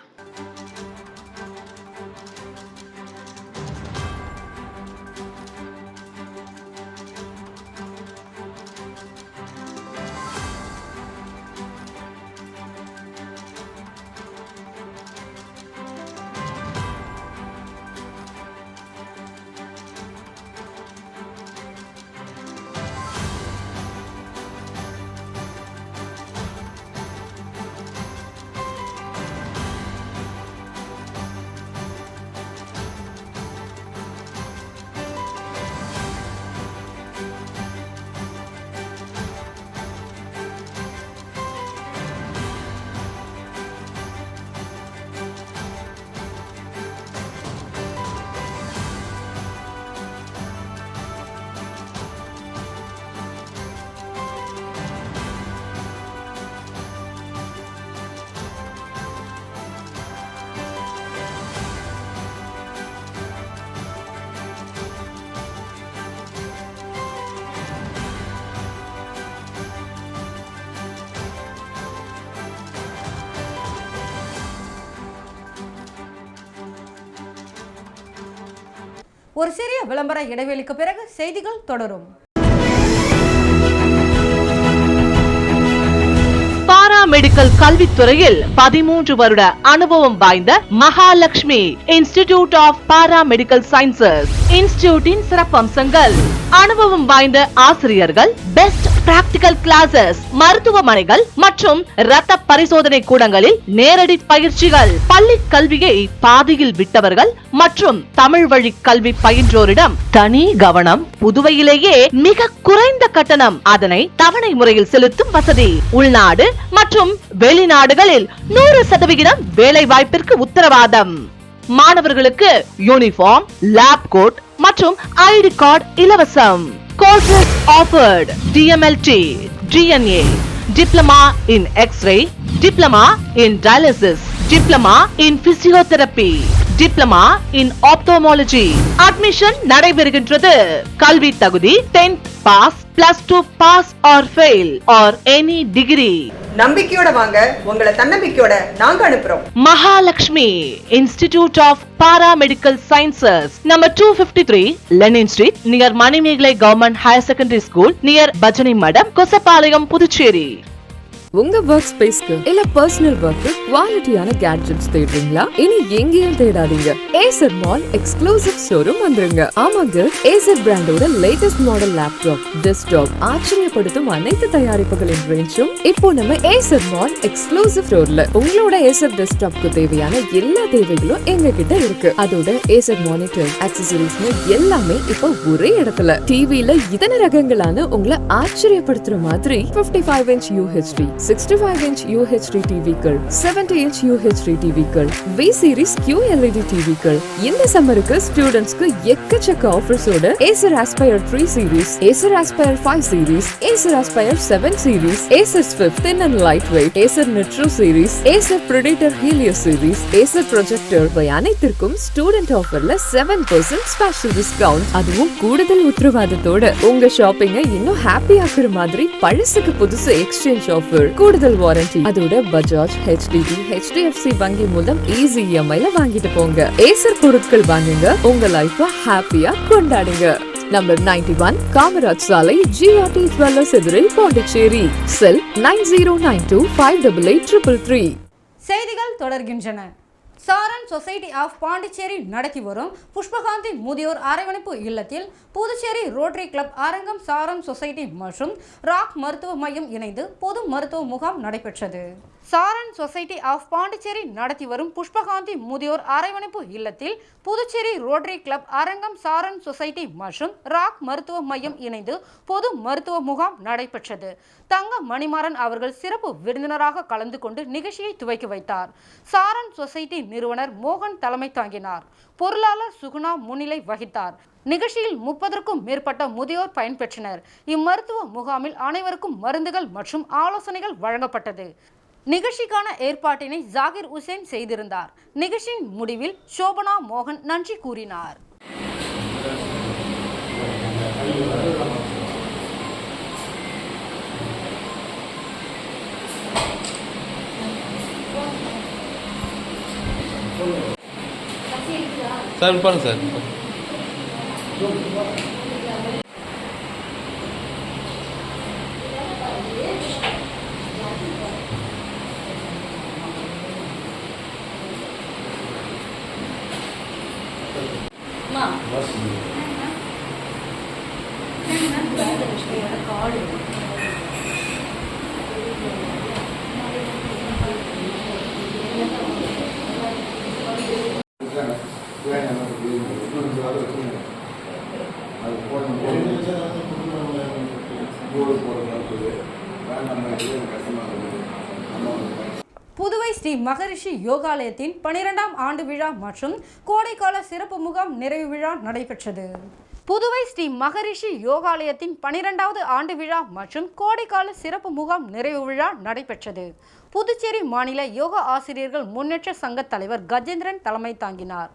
Speaker 1: ஒரு சிறிய விளம்பர இடைவெளிக்கு பிறகு செய்திகள் தொடரும்.
Speaker 6: பாராமெடிக்கல் கல்வித்துறையில் 13 வருட அனுபவம் வாய்ந்த Mahalakshmi institute of paramedical sciences இன்ஸ்டிடியூட்டின் சிறப்பம்சங்கள்: அனுபவம் வாய்ந்த ஆசிரியர்கள், பெஸ்ட் பிராக்டிகல் கிளாஸஸ், மருத்துவமனைகள் மற்றும் இரத்த பரிசோதனை கூடங்களில் நேரடி பயிற்சிகள், பள்ளி கல்வியை பாதியில் விட்டவர்கள் மற்றும் தமிழ் வழி கல்வி பயின்றோரிடம் தனி கவனம். புதுவையிலேயே மிக குறைந்த கட்டணம், அதனை தவணை முறையில் செலுத்தும் வசதி. உள்நாடு மற்றும் வெளிநாடுகளில் 100% வேலை வாய்ப்பிற்கு உத்தரவாதம். மாணவர்களுக்கு யூனிஃபார்ம், லேப் கோட் மற்றும் ஐடி கார்டு இலவசம். Courses offered: DMLT, DNA, Diploma in X-ray, Diploma in Dialysis, Diploma in Physiotherapy, Diploma in Ophthalmology. Admission நடைபெறுகின்றது. கல்வி தகுதி 10th pass, +2 pass or fail or any degree.
Speaker 7: நம்பிக்கையோட வாங்க, உங்களை தன்னம்பிக்கையோட நாங்க அனுப்புறோம்.
Speaker 6: Mahalakshmi institute of paramedical sciences, number 253 Lenin street, near Manimekalai government higher secondary school, near பஜனை மடம், கொசப்பாளையம், புதுச்சேரி.
Speaker 8: உங்க ஒர்க் ஸ்பேஸ்க்கு இல்ல பர்சனல் ஒர்க்கு குவாலிட்டியான கேட்ஜெட்ஸ் தேடுறீங்களா? இனி எங்கேயும் தேடாதீங்க, ஏசர் மால் எக்ஸ்க்ளூசிவ் ஷோரூம் வந்துருங்க. ஆமாங்க, ஏசர் பிராண்டோட லேட்டஸ்ட் மாடல் லேப்டாப், டெஸ்க்டாப், ஆச்சரியப்படுத்தும் அனைத்து தயாரிப்புகளின் ரேஞ்சும் இப்போ நம்ம ஏசர் மால் எக்ஸ்க்ளூசிவ் ஸ்டோர்ல. உங்களோட ஏசர் டெஸ்க்டாப்க்கு தேவையான எல்லா தேவைகளும் எங்க கிட்ட இருக்கு. அதோட ஏசர் மானிட்டர், ஆக்சசரிஸ்னு எல்லாமே இப்போ ஒரே இடத்துல. டிவில இதன ரகங்களான உங்களை ஆச்சரியப்படுத்துற மாதிரி 55 inch UHD, 65 inch UHD டிவிக்கள், 70 inch UHD டிவிக்கள், V series QLED டிவிக்கள். இந்த சம்மருக்கு ஸ்டூடண்ட்ஸ்க்கு எக்கச்சக்க ஆஃபர்ஸோட Acer Aspire 3 series, Acer Aspire 5 series, Acer Aspire 7 series, Acer Swift thin and lightweight, Acer Nitro series, Acer Predator Helio series, Acer Projector இவை அனைத்திற்கும் student ஆஃபர்ல 7% special discount. அதுவும் கூடுதல் உத்தரவாதத்தோட உங்க ஷாப்பிங்க இன்னும் ஹாப்பி ஆக்குற மாதிரி பழசுக்கு புதுசு எக்ஸ்சேஞ்ச் ஆஃபர், கூடுதல் வாரண்டி. அதோட பஜாஜ், HDB, HDFC வங்கி மூலம் ஈஸி EMI-ல வாங்கிட்டு போங்க. ஏசர் பொருட்கள் வாங்குங்க, உங்க லைஃப ஹாப்பியா கொண்டாடுங்க. நம்பர் 91 காமராஜ் சாலை, GRT Dwellers எதிரில், பாண்டிச்சேரி. செல் 9092588333.
Speaker 1: செய்திகள் தொடர்கின்றன. சாரன் சொசைட்டி ஆஃப் பாண்டிச்சேரி நடத்தி வரும் புஷ்பகாந்தி முதியோர் அரவணைப்பு இல்லத்தில் புதுச்சேரி ரோட்டரி கிளப் அரங்கம், சாரன் சொசைட்டி மற்றும் ராக் மருத்துவ மையம் இணைந்து பொது மருத்துவ முகாம் நடைபெற்றது. சாரன் சொசைட்டி ஆஃப் பாண்டிச்சேரி நடத்தி வரும் புஷ்பகாந்தி முதியோர் அரவணைப்பு இல்லத்தில் புதுச்சேரி ரோட்டரி கிளப் அரங்கம், சாரன் சொசைட்டி மற்றும் ராக் மருத்துவ மையம் இணைந்து பொது மருத்துவ முகாம் நடைபெற்றது. தங்க மணிமாறன் அவர்கள் சிறப்பு விருந்தினராக கலந்து கொண்டு நிகழ்ச்சியை துவக்கி வைத்தார். சாரன் சொசைட்டி நிறுவனர் மோகன் தலைமை தாங்கினார். பொருளாளர் சுகுணா முன்னிலை வகித்தார். நிகழ்ச்சியில் 30க்கும் மேற்பட்ட முதியோர் பயன்பெற்றனர். இம்மருத்துவ முகாமில் அனைவருக்கும் மருந்துகள் மற்றும் ஆலோசனைகள் வழங்கப்பட்டது. நிகழ்ச்சிக்கான ஏற்பாட்டினை ஜாகிர் உசேன் செய்திருந்தார். நிகழ்ச்சியின் முடிவில் சோபனா மோகன் நன்றி கூறினார்.
Speaker 4: சார் பாருங்க சார்.
Speaker 1: புதுவை ஸ்ரீ மகரிஷி யோகாலயத்தின் 12ஆம் ஆண்டு விழா மற்றும் கோடைக்கால சிறப்பு முகாம் நிறைவு விழா நடைபெற்றது. புதுவை ஸ்ரீ மகரிஷி யோகாலயத்தின் 12வது ஆண்டு விழா மற்றும் கோடைக்கால சிறப்பு முகாம் நிறைவு விழா நடைபெற்றது. புதுச்சேரி மாநில யோகா ஆசிரியர்கள் முன்னேற்ற சங்க தலைவர் கஜேந்திரன் தலைமை தாங்கினார்.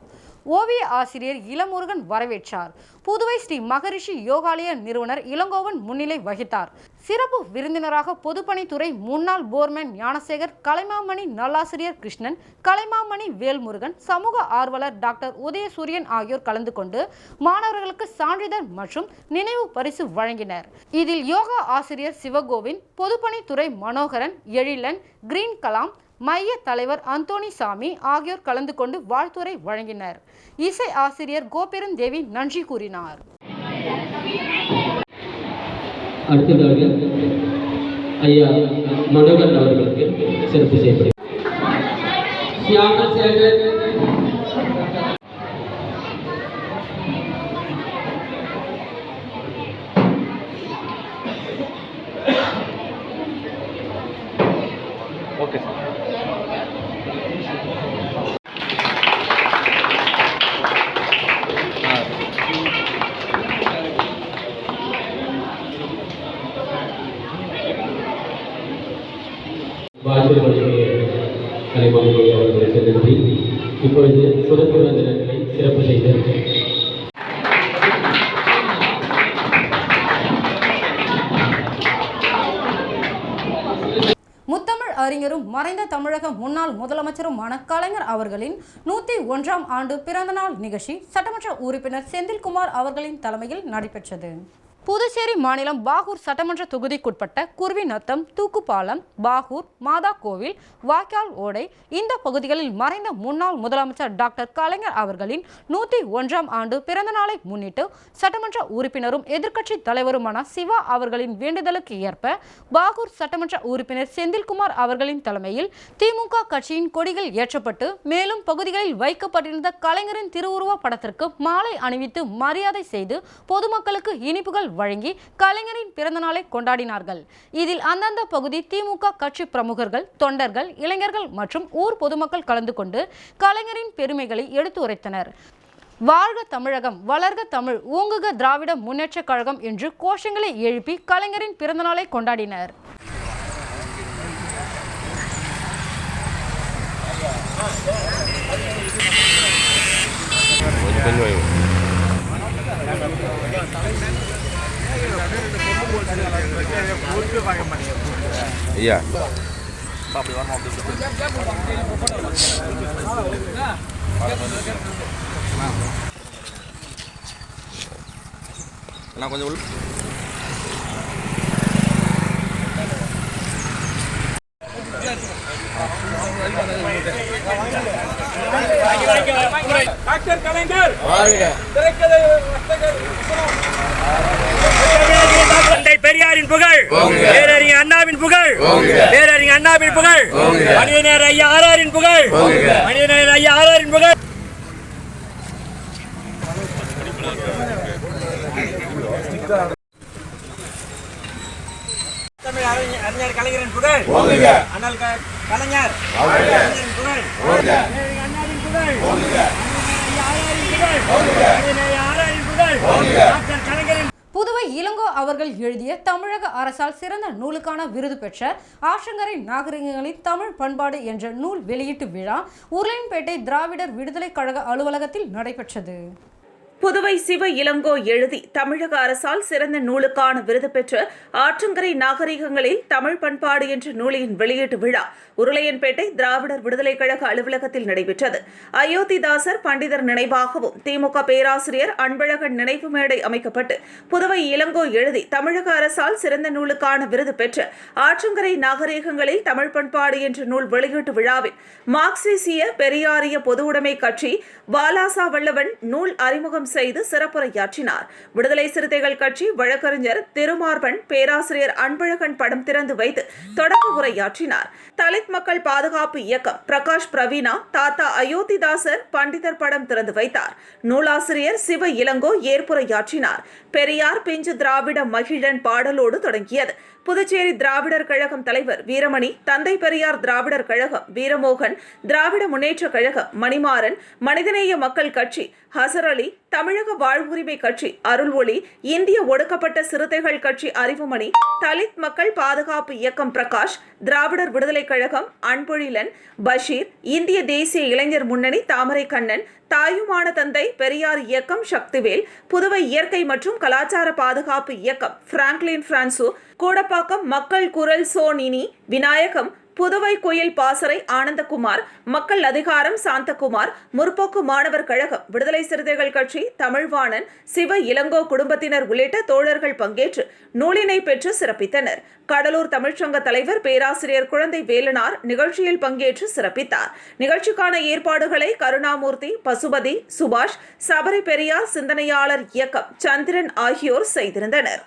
Speaker 1: ஓவிய ஆசிரியர் இளமுருகன் வரவேற்றார். புதுவை ஸ்ரீ மகரிஷி யோகாலய நிறுவனர் இளங்கோவன் முன்னிலை வகித்தார். சிறப்பு விருந்தினராக பொதுப்பணித்துறை முன்னாள் போர்மேன் ஞானசேகர், கலைமாமணி நல்லாசிரியர் கிருஷ்ணன், கலைமாமணி வேல்முருகன், சமூக ஆர்வலர் டாக்டர் உதயசூரியன் ஆகியோர் கலந்து கொண்டு மாணவர்களுக்கு சான்றிதழ் மற்றும் நினைவு பரிசு வழங்கினர். இதில் யோகா ஆசிரியர் சிவகோவிந்த், பொதுப்பணித்துறை மனோகரன், எழிலன், கிரீன் கலாம், மைய தலைவர் அந்தோணி சாமி ஆகியோர் கலந்து கொண்டு வாழ்த்துரை வழங்கினர். இசை ஆசிரியர் கோபெருந்தேவி நன்றி கூறினார்.
Speaker 9: அடுத்ததாக ஐயா மனோகர் அவர்களுக்கு சிறப்பு செய்யப்படுகிறது.
Speaker 4: Okay sir.
Speaker 9: வாழ்த்து வழங்கிய கலைமாமணி அவர்களுக்கு நன்றி. இப்பொழுது சிறப்பு விருந்தினர்களை சிறப்பு செய்து
Speaker 1: முத்தமிழ் அறிஞரும் மறைந்த தமிழக முன்னாள் முதலமைச்சருமான கலைஞர் அவர்களின் 101ஆம் ஆண்டு பிறந்தநாள் நிகழ்ச்சி சட்டமன்ற உறுப்பினர் செந்தில்குமார் அவர்களின் தலைமையில் நடைபெற்றது. புதுச்சேரி மாநிலம் பாகூர் சட்டமன்ற தொகுதிக்குட்பட்ட குருவிநத்தம், தூக்குப்பாலம், பாகூர், மாதா கோவில், வாய்க்கால் ஓடை இந்த பகுதிகளில் மறைந்த முன்னாள் முதலமைச்சர் டாக்டர் கலைஞர் அவர்களின் 101ஆம் ஆண்டு பிறந்த நாளை முன்னிட்டு சட்டமன்ற உறுப்பினரும் எதிர்க்கட்சி தலைவருமான சிவா அவர்களின் வேண்டுதலுக்கு ஏற்ப பாகூர் சட்டமன்ற உறுப்பினர் செந்தில்குமார் அவர்களின் தலைமையில் திமுக கட்சியின் கொடிகள் ஏற்றப்பட்டு மேலும் பகுதிகளில் வைக்கப்பட்டிருந்த கலைஞரின் திருவுருவ படத்திற்கு மாலை அணிவித்து மரியாதை செய்து பொதுமக்களுக்கு இனிப்புகள் வழங்கி கலைஞரின் பிறந்த நாளை கொண்டாடினார்கள். இதில் அந்தந்த பகுதி திமுக கட்சி பிரமுகர்கள், தொண்டர்கள், இளைஞர்கள் மற்றும் ஊர் பொதுமக்கள் கலந்து கொண்டு கலைஞரின் பெருமைகளை எடுத்து உரைத்தனர். வாழ்க தமிழகம், வளர்க தமிழ், ஓங்குக திராவிட முன்னேற்ற கழகம் என்று கோஷங்களை எழுப்பி கலைஞரின் பிறந்த நாளை கொண்டாடினர்.
Speaker 10: ஐயா நான் கொஞ்சம்
Speaker 3: டாக்டர் கலைஞர் தந்தை பெரியாரின் புகழ், பேரறிஞர் அண்ணாவின் புகழ், பேரறிஞர் அண்ணாவின் புகழ், மனிதநேயர் ஐயா ஆராரின் புகழ், மனிதநேயர் ஐயா ஆராரின் புகழ். தமிழ் அறிஞர் கலைஞரின் புகழ், அண்ணல் கலைஞர் புகழ், அண்ணாவின் புகழ், ஆராரின் புகழ், டாக்டர் கலைஞரின்.
Speaker 1: புதுவை இளங்கோ அவர்கள் எழுதிய தமிழக அரசால் சிறந்த நூலுக்கான விருது பெற்ற ஆற்றங்கரை நாகரிகங்களின் தமிழ் பண்பாடு என்ற நூல் வெளியீட்டு விழா உருளையன்பேட்டை திராவிடர் விடுதலை கழக அலுவலகத்தில் நடைபெற்றது.
Speaker 2: புதுவை சிவ இளங்கோ எழுதி தமிழக அரசால் சிறந்த நூலுக்கான விருது பெற்ற ஆற்றங்கரை நாகரிகங்களில் தமிழ் பண்பாடு என்ற நூலின் வெளியீட்டு விழா உருளையன்பேட்டை திராவிடர் விடுதலை கழக அலுவலகத்தில் நடைபெற்றது. அயோத்திதாசர் பண்டிதர் நினைவாகவும் திமுக பேராசிரியர் அன்பழகன் நினைவு மேடை அமைக்கப்பட்டு புதுவை இளங்கோ எழுதி தமிழக அரசால் சிறந்த நூலுக்கான விருது பெற்ற ஆற்றங்கரை நாகரிகங்களில் தமிழ் பண்பாடு என்ற நூல் வெளியீட்டு விழாவில் மார்க்சிய பெரியாரிய பொதுவுடைமை கட்சி வாலாசா வல்லவன் நூல் அறிமுகம் செய்து சிறப்புரையாற்றினார். விடுதலை சிறுத்தைகள் கட்சி வழக்கறிஞர் திருமார்பன் பேராசிரியர் அன்பழகன் படம் திறந்து வைத்து தொடக்க உரையாற்றினார். தலித் மக்கள் பாதுகாப்பு இயக்கம் பிரகாஷ் பிரவீனா தாத்தா அயோத்திதாசர் பண்டிதர் படம் திறந்து வைத்தார். நூலாசிரியர் சிவ இளங்கோ ஏற்புரையாற்றினார். பெரியார் பிஞ்சு திராவிட மகிழன் பாடலோடு தொடங்கியது. புதுச்சேரி திராவிடர் கழகம் தலைவர் வீரமணி, தந்தை பெரியார் திராவிடர் கழகம் வீரமோகன், திராவிட முன்னேற்ற கழகம் மணிமாறன், மனிதநேய மக்கள் கட்சி ஹசர் அலி, தமிழக வாழ்வுரிமை கட்சி அருள் ஒளி, இந்திய ஒடுக்கப்பட்ட சிறுத்தைகள் கட்சி அறிவுமணி, தலித் மக்கள் பாதுகாப்பு இயக்கம் பிரகாஷ், திராவிடர் விடுதலை கழகம் அன்பொழிலன், பஷீர், இந்திய தேசிய இளைஞர் முன்னணி தாமரை கண்ணன், தாயுமான தந்தை பெரியார் இயக்கம் சக்திவேல், புதுவை இயற்கை மற்றும் கலாச்சார பாதுகாப்பு இயக்கம் பிராங்க்லின் பிரான்சு, கூடப்பாக்கம் மக்கள் குரல் சோனினி விநாயகம், புதுவை கோயில் பாசறை ஆனந்தகுமார், மக்கள் அதிகாரம் சாந்தகுமார், முற்போக்கு மாணவர் கழகம், விடுதலை சிறுத்தைகள் கட்சி தமிழ்வாணன், சிவ இளங்கோ குடும்பத்தினர் உள்ளிட்ட தோழர்கள் பங்கேற்று நூலினை பெற்று சிறப்பித்தனர். கடலூர் தமிழ்ச்சங்க தலைவர் பேராசிரியர் குழந்தை வேலனார் நிகழ்ச்சியில் பங்கேற்று சிறப்பித்தார். நிகழ்ச்சிக்கான ஏற்பாடுகளை கருணாமூர்த்தி, பசுபதி, சுபாஷ், சபரி பெரியார் சிந்தனையாளர் இயக்கம் சந்திரன் ஆகியோர் செய்திருந்தனர்.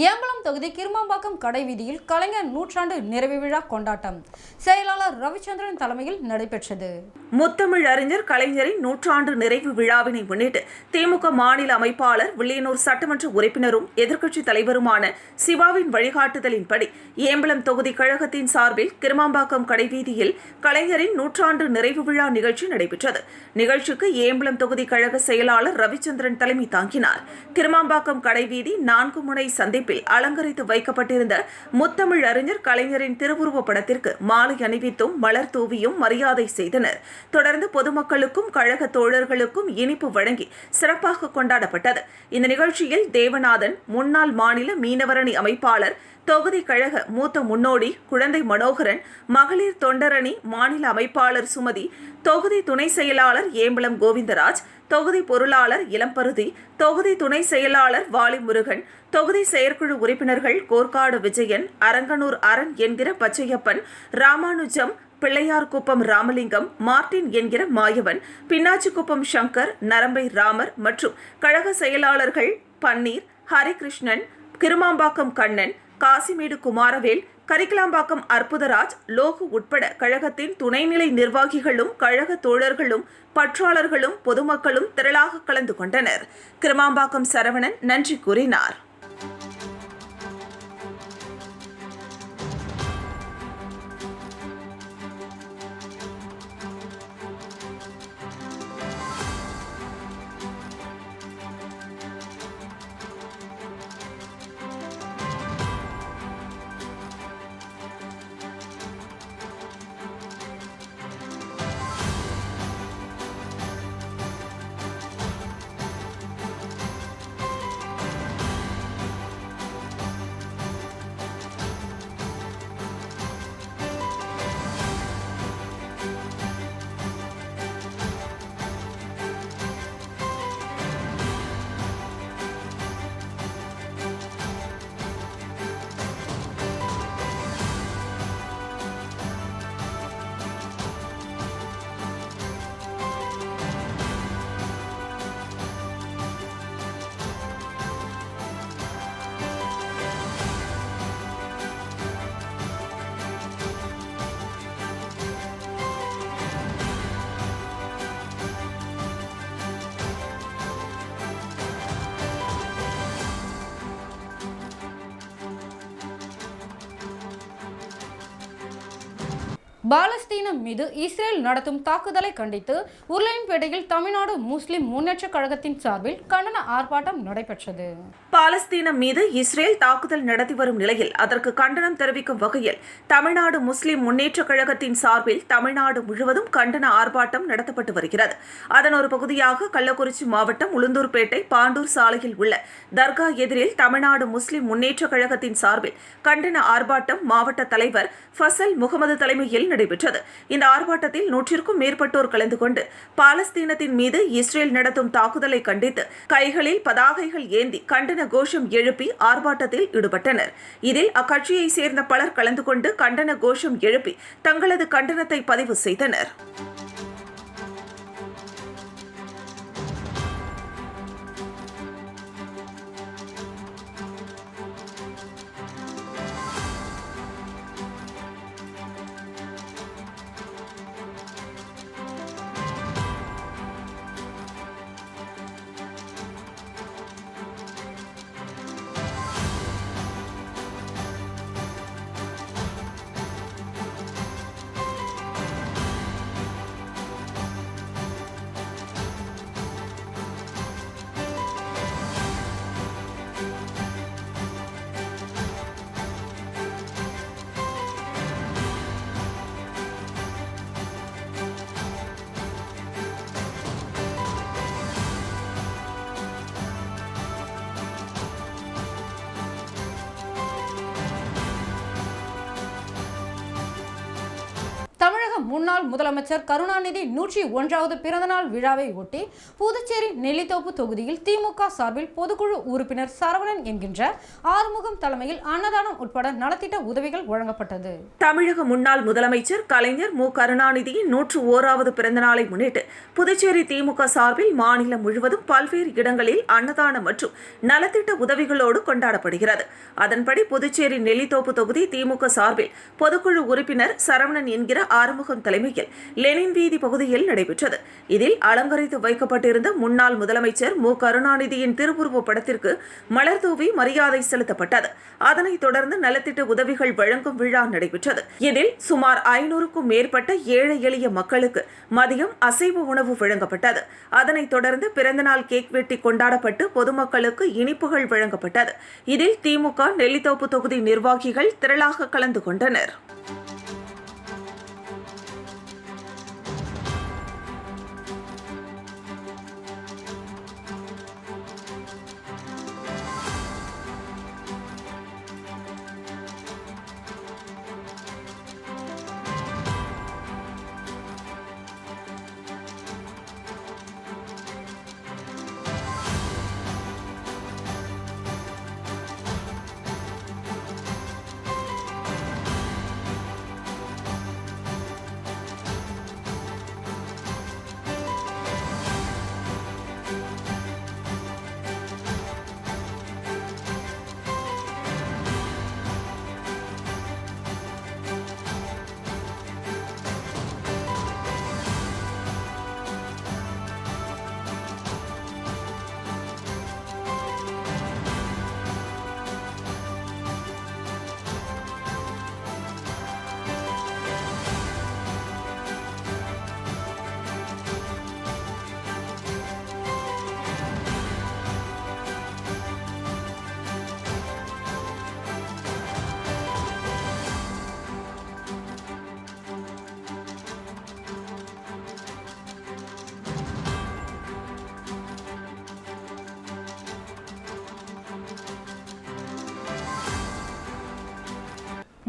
Speaker 1: ஏம்பலம் தொகுதி கிருமாம்பாக்கம் கடைவீதியில் கலைஞர் நூற்றாண்டு நிறைவு விழா கொண்டாட்டம் செயலாளர் ரவிச்சந்திரன் தலைமையில் நடைபெற்றது.
Speaker 2: முத்தமிழ் அறிஞர் கலைஞரின் நூற்றாண்டு நிறைவு விழாவினை முன்னிட்டு திமுக மாநில அமைப்பாளர் வில்லியனூர் சட்டமன்ற உறுப்பினரும் எதிர்க்கட்சித் தலைவருமான சிவாவின் வழிகாட்டுதலின்படி ஏம்பலம் தொகுதி கழகத்தின் சார்பில் கிருமாம்பாக்கம் கடைவீதியில் கலைஞரின் நூற்றாண்டு நிறைவு விழா நிகழ்ச்சி நடைபெற்றது. நிகழ்ச்சிக்கு ஏம்பலம் தொகுதி கழக செயலாளர் ரவிச்சந்திரன் தலைமை தாங்கினார். கிருமாம்பாக்கம் கடைவீதி 4 முனை சந்திப்பில் அலங்கரித்து வைக்கப்பட்டிருந்த முத்தமிழ் அறிஞர் கலைஞரின் திருவுருவ படத்திற்கு மாலை அணிவித்தும் மலர் தூவியும் மரியாதை செய்தனர். தொடர்ந்து பொதுமக்களுக்கும் கழக தோழர்களுக்கும் இனிப்பு வழங்கி சிறப்பாக கொண்டாடப்பட்டது. இந்த நிகழ்ச்சியில் தேவநாதன், முன்னாள் மாநில மீனவரணி அமைப்பாளர், தொகுதி கழக மூத்த முன்னோடி குழந்தை மனோகரன், மகளிர் தொண்டரணி மாநில அமைப்பாளர் சுமதி, தொகுதி துணை செயலாளர் ஏம்பலம் கோவிந்தராஜ், தொகுதி பொருளாளர் இளம்பருதி, தொகுதி துணை செயலாளர் வாலிமுருகன், தொகுதி செயற்குழு உறுப்பினர்கள் கோர்க்காடு விஜயன், அரங்கனூர் அரண் என்கிற பச்சையப்பன், ராமானுஜம், பிள்ளையார்குப்பம் ராமலிங்கம், மார்டின் என்கிற மாயவன், பின்னாச்சிக்குப்பம் சங்கர், நரம்பை ராமர் மற்றும் கழக செயலாளர்கள் பன்னீர், ஹரிகிருஷ்ணன், கிருமாம்பாக்கம் கண்ணன், காசிமேடு குமாரவேல், கரிக்கலாம்பாக்கம் அற்புதராஜ், லோகு உட்பட கழகத்தின் துணைநிலை நிர்வாகிகளும் கழக தோழர்களும் பற்றாளர்களும் பொதுமக்களும் திரளாக கலந்து கொண்டனர். கிருமாம்பாக்கம் சரவணன் நன்றி கூறினார்.
Speaker 1: பாலஸ்தீனம் மீது இஸ்ரேல் நடத்தும் தாக்குதலை கண்டித்து உருளையன்பேட்டையில் தமிழ்நாடு முஸ்லிம் முன்னேற்றக் கழகத்தின் சார்பில் கண்டன ஆர்ப்பாட்டம் நடைபெற்றது.
Speaker 2: பாலஸ்தீனம் மீது இஸ்ரேல் தாக்குதல் நடத்தி வரும் நிலையில் அதற்கு கண்டனம் தெரிவிக்கும் வகையில் தமிழ்நாடு முஸ்லிம் முன்னேற்றக் கழகத்தின் சார்பில் தமிழ்நாடு முழுவதும் கண்டன ஆர்ப்பாட்டம் நடத்தப்பட்டு வருகிறது. அதன் ஒரு பகுதியாக கள்ளக்குறிச்சி மாவட்டம் உளுந்தூர்பேட்டை பாண்டூர் சாலையில் உள்ள தர்கா எதிரில் தமிழ்நாடு முஸ்லிம் முன்னேற்றக் கழகத்தின் சார்பில் கண்டன ஆர்ப்பாட்டம் மாவட்ட தலைவர் ஃபசல் முகமது தலைமையில் நடைபெற்றது. இந்த ஆர்ப்பாட்டத்தில் 100க்கும் மேற்பட்டோர் கலந்து கொண்டு பாலஸ்தீனத்தின் மீது இஸ்ரேல் நடத்தும் தாக்குதலை கண்டித்து கைகளில் பதாகைகள் ஏந்தி கண்டன கோஷம் எழுப்பி ஆர்ப்பாட்டத்தில் ஈடுபட்டனர். இதில் அக்கட்சியை சேர்ந்த பலர் கலந்து கொண்டு கண்டன கோஷம் எழுப்பி தங்களது கண்டனத்தை பதிவு செய்தனர்.
Speaker 1: தமிழக முன்னாள் முதலமைச்சர் கருணாநிதி 101வது பிறந்தநாள் விழாவை ஒட்டி புதுச்சேரி நெல்லித்தோப்பு தொகுதியில் திமுக சார்பில் பொதுக்குழு உறுப்பினர் சரவணன் என்கின்ற ஆறுமுகம் தலைமையில் அன்னதானம் உட்பட நலத்திட்ட உதவிகள் வழங்கப்பட்டது.
Speaker 2: தமிழக முன்னாள் முதலமைச்சர் கலைஞர் மு கருணாநிதியின் 101வது பிறந்தநாளை முன்னிட்டு புதுச்சேரி திமுக சார்பில் மாநிலம் முழுவதும் பல்வேறு இடங்களில் அன்னதானம் மற்றும் நலத்திட்ட உதவிகளோடு கொண்டாடப்படுகிறது. அதன்படி புதுச்சேரி நெல்லித்தோப்பு தொகுதி திமுக சார்பில் பொதுக்குழு உறுப்பினர் சரவணன் என்கிற ஆறுமுகம் தலைமையில் லெனின் வீதி பகுதியில் நடைபெற்றது. இதில் அலங்கரித்து வைக்கப்பட்டிருந்த முன்னாள் முதலமைச்சர் மு கருணாநிதியின் திருவுருவ படத்திற்கு மலர் தூவி மரியாதை செலுத்தப்பட்டது. அதனைத் தொடர்ந்து நலத்திட்ட உதவிகள் வழங்கும் விழா நடைபெற்றது. இதில் சுமார் 500க்கும் மேற்பட்ட ஏழை எளிய மக்களுக்கு மதியம் அசைவ உணவு வழங்கப்பட்டது. அதனைத் தொடர்ந்து பிறந்தநாள் கேக் வெட்டி கொண்டாடப்பட்டு பொதுமக்களுக்கு இனிப்புகள் வழங்கப்பட்டது. இதில் திமுக நெல்லித்தோப்பு தொகுதி நிர்வாகிகள் திரளாக கலந்து கொண்டனர்.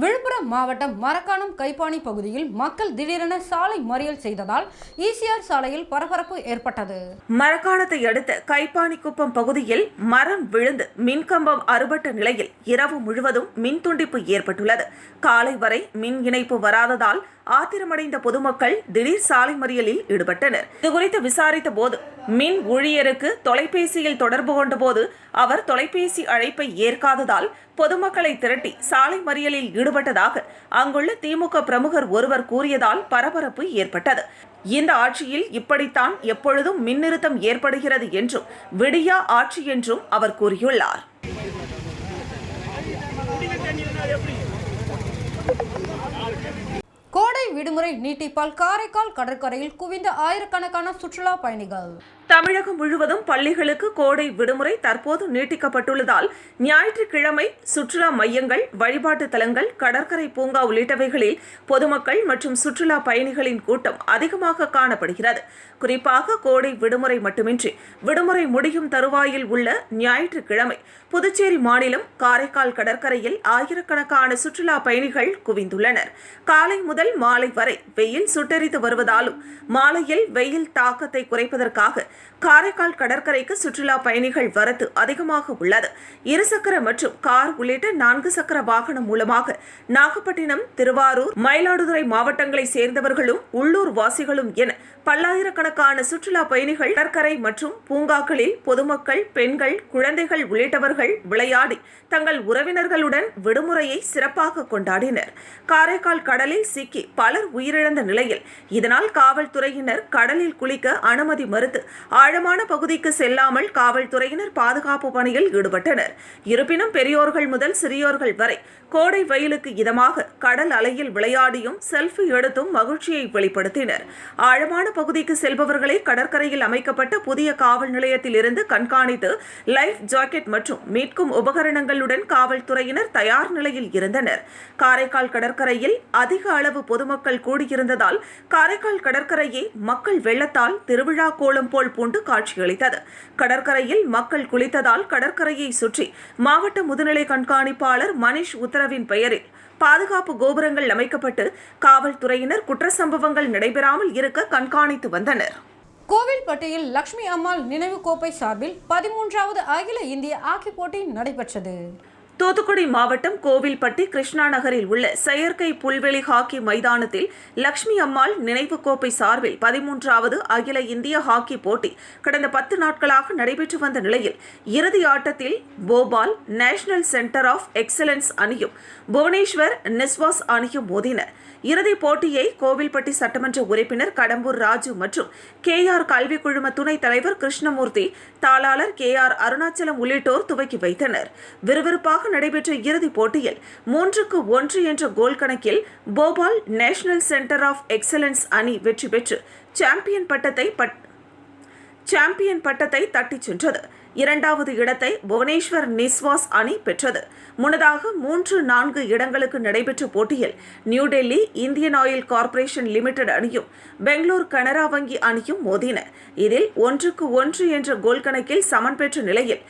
Speaker 1: விழுப்புரம் மாவட்டம் மரக்காணம் கைப்பாணி பகுதியில் மக்கள் திடீரென சாலை மறியல் செய்ததால் ஈசிஆர் சாலையில் பரபரப்பு ஏற்பட்டது.
Speaker 2: மரக்காணத்தை அடுத்த கைப்பாணிக்குப்பம் பகுதியில் மரம் விழுந்து மின்கம்பம் அறுபட்ட நிலையில் இரவு முழுவதும் மின் துண்டிப்பு ஏற்பட்டுள்ளது. காலை வரை மின் இணைப்பு வராததால் ஆத்திரமடைந்த பொதுமக்கள் திடீர் சாலை மறியலில் ஈடுபட்டனர். இதுகுறித்து விசாரித்த போது மின் ஊழியருக்கு தொலைபேசியில் தொடர்பு கொண்டபோது அவர் தொலைபேசி அழைப்பை ஏற்காததால் பொதுமக்களை திரட்டி சாலை மறியலில் ஈடுபட்டதாக அங்குள்ள திமுக பிரமுகர் ஒருவர் கூறியதால் பரபரப்பு ஏற்பட்டது. இந்த ஆட்சியில் இப்படித்தான் எப்பொழுதும் மின் நிறுத்தம் ஏற்படுகிறது என்றும் விடியா ஆட்சி என்றும் அவர் கூறியுள்ளார்.
Speaker 1: கோடை விடுமுறை நீட்டிப்பால் காரைக்கால் கடற்கரையில் குவிந்த ஆயிரக்கணக்கான சுற்றுலா பயணிகள்.
Speaker 2: தமிழகம் முழுவதும் பள்ளிகளுக்கு கோடை விடுமுறை தற்போது நீட்டிக்கப்பட்டுள்ளதால் ஞாயிற்றுக்கிழமை சுற்றுலா மையங்கள், வழிபாட்டு தலங்கள், கடற்கரை பூங்கா உள்ளிட்டவைகளில் பொதுமக்கள் மற்றும் சுற்றுலா பயணிகளின் கூட்டம் அதிகமாக காணப்படுகிறது. குறிப்பாக கோடை விடுமுறை மட்டுமின்றி விடுமுறை முடியும் தருவாயில் உள்ள ஞாயிற்றுக்கிழமை புதுச்சேரி மாநிலம் காரைக்கால் கடற்கரையில் ஆயிரக்கணக்கான சுற்றுலா பயணிகள் குவிந்துள்ளனர். காலை முதல் மாலை வரை வெயில் சுட்டெரித்து வருவதாலும் மாலையில் வெயில் தாக்கத்தை குறைப்பதற்காக காரைக்கால் கடற்கரைக்கு சுற்றுலா பயணிகள் வரத்து அதிகமாக உள்ளது. இருசக்கர மற்றும் கார் உள்ளிட்ட 4 சக்கர வாகனம் மூலமாக நாகப்பட்டினம், திருவாரூர், மயிலாடுதுறை மாவட்டங்களை சேர்ந்தவர்களும் உள்ளூர் வாசிகளும் என பல்லாயிரக்கணக்கான சுற்றுலா பயணிகள் கடற்கரை மற்றும் பூங்காக்களில் பொதுமக்கள், பெண்கள், குழந்தைகள் உள்ளிட்டவர்கள் விளையாடி தங்கள் உறவினர்களுடன் விடுமுறையை சிறப்பாக கொண்டாடினர். காரைக்கால் கடலில் சிக்கி பலர் உயிரிழந்த நிலையில் இதனால் காவல்துறையினர் கடலில் குளிக்க அனுமதி மறுத்து ஆழமான பகுதிக்கு செல்லாமல் காவல்துறையினர் பாதுகாப்பு பணியில் ஈடுபட்டனர். இருப்பினும் பெரியோர்கள் முதல் சிறியோர்கள் வரை கோடை வெயிலுக்கு இதமாக கடல் அலையில் விளையாடியும் செல்ஃபி எடுத்தும் மகிழ்ச்சியை வெளிப்படுத்தினர். ஆழமான பகுதிக்கு செல்பவர்களை கடற்கரையில் அமைக்கப்பட்ட புதிய காவல் நிலையத்தில் இருந்து கண்காணித்து லைஃப் ஜாக்கெட் மற்றும் மீட்கும் உபகரணங்களுடன் காவல்துறையினர் தயார் நிலையில் இருந்தனர். காரைக்கால் கடற்கரையில் அதிக அளவு பொதுமக்கள் கூடியிருந்ததால் காரைக்கால் கடற்கரையே மக்கள் வெள்ளத்தால் திருவிழா கோலம் போல் பூண்டு காட்சியளித்தது. கடற்கரையில் மக்கள் குளித்ததால் கடற்கரையை சுற்றி மாவட்ட முதுநிலை கண்காணிப்பாளர் மணிஷ் உத்தரவின் பெயரில் பாதுகாப்பு கோபுரங்கள் அமைக்கப்பட்டு காவல்துறையினர் குற்ற சம்பவங்கள் நடைபெறாமல் இருக்க கண்காணித்து வந்தனர்.
Speaker 1: கோவில்பட்டியில் லட்சுமி அம்மாள் நினைவு கோப்பை சார்பில் 13வது அகில இந்திய ஹாக்கி போட்டி நடைபெற்றது.
Speaker 2: தூத்துக்குடி மாவட்டம் கோவில்பட்டி கிருஷ்ணா நகரில் உள்ள செயற்கை புல்வெளி ஹாக்கி மைதானத்தில் லட்சுமி அம்மாள் நினைவு கோப்பை சார்பில் 13வது அகில இந்திய ஹாக்கி போட்டி கடந்த 10 நாட்களாக நடைபெற்று வந்த நிலையில் இறுதி ஆட்டத்தில் Bhopal national centre of excellence அணியும் புவனேஸ்வர் நிஸ்வாஸ் அணியும் மோதின. இறுதிப் போட்டியை கோவில்பட்டி சட்டமன்ற உறுப்பினர் கடம்பூர் ராஜு மற்றும் KR கல்வி குழும துணைத் தலைவர் கிருஷ்ணமூர்த்தி, தாளாளர் KR அருணாச்சலம் உள்ளிட்டோர் துவக்கி வைத்தனர். விறுவிறுப்பாக நடைபெற்ற இறுதிப் போட்டியில் 3-1 என்ற கோல் கணக்கில் Bhopal national centre of excellence அணி வெற்றி பெற்று சாம்பியன் பட்டத்தை தட்டிச் சென்றது. 2வது இடத்தை புவனேஸ்வர் நிஸ்வாஸ் அணி பெற்றது. முன்னதாக 3-4 இடங்களுக்கு நடைபெற்ற போட்டியில் நியூ டெல்லி இந்தியன் ஆயில் கார்ப்பரேஷன் லிமிடெட் அணியும் பெங்களூர் கனரா வங்கி அணியும் மோதின. இதில் 1-1 என்ற கோல் கணக்கில் சமன் பெற்ற நிலையில்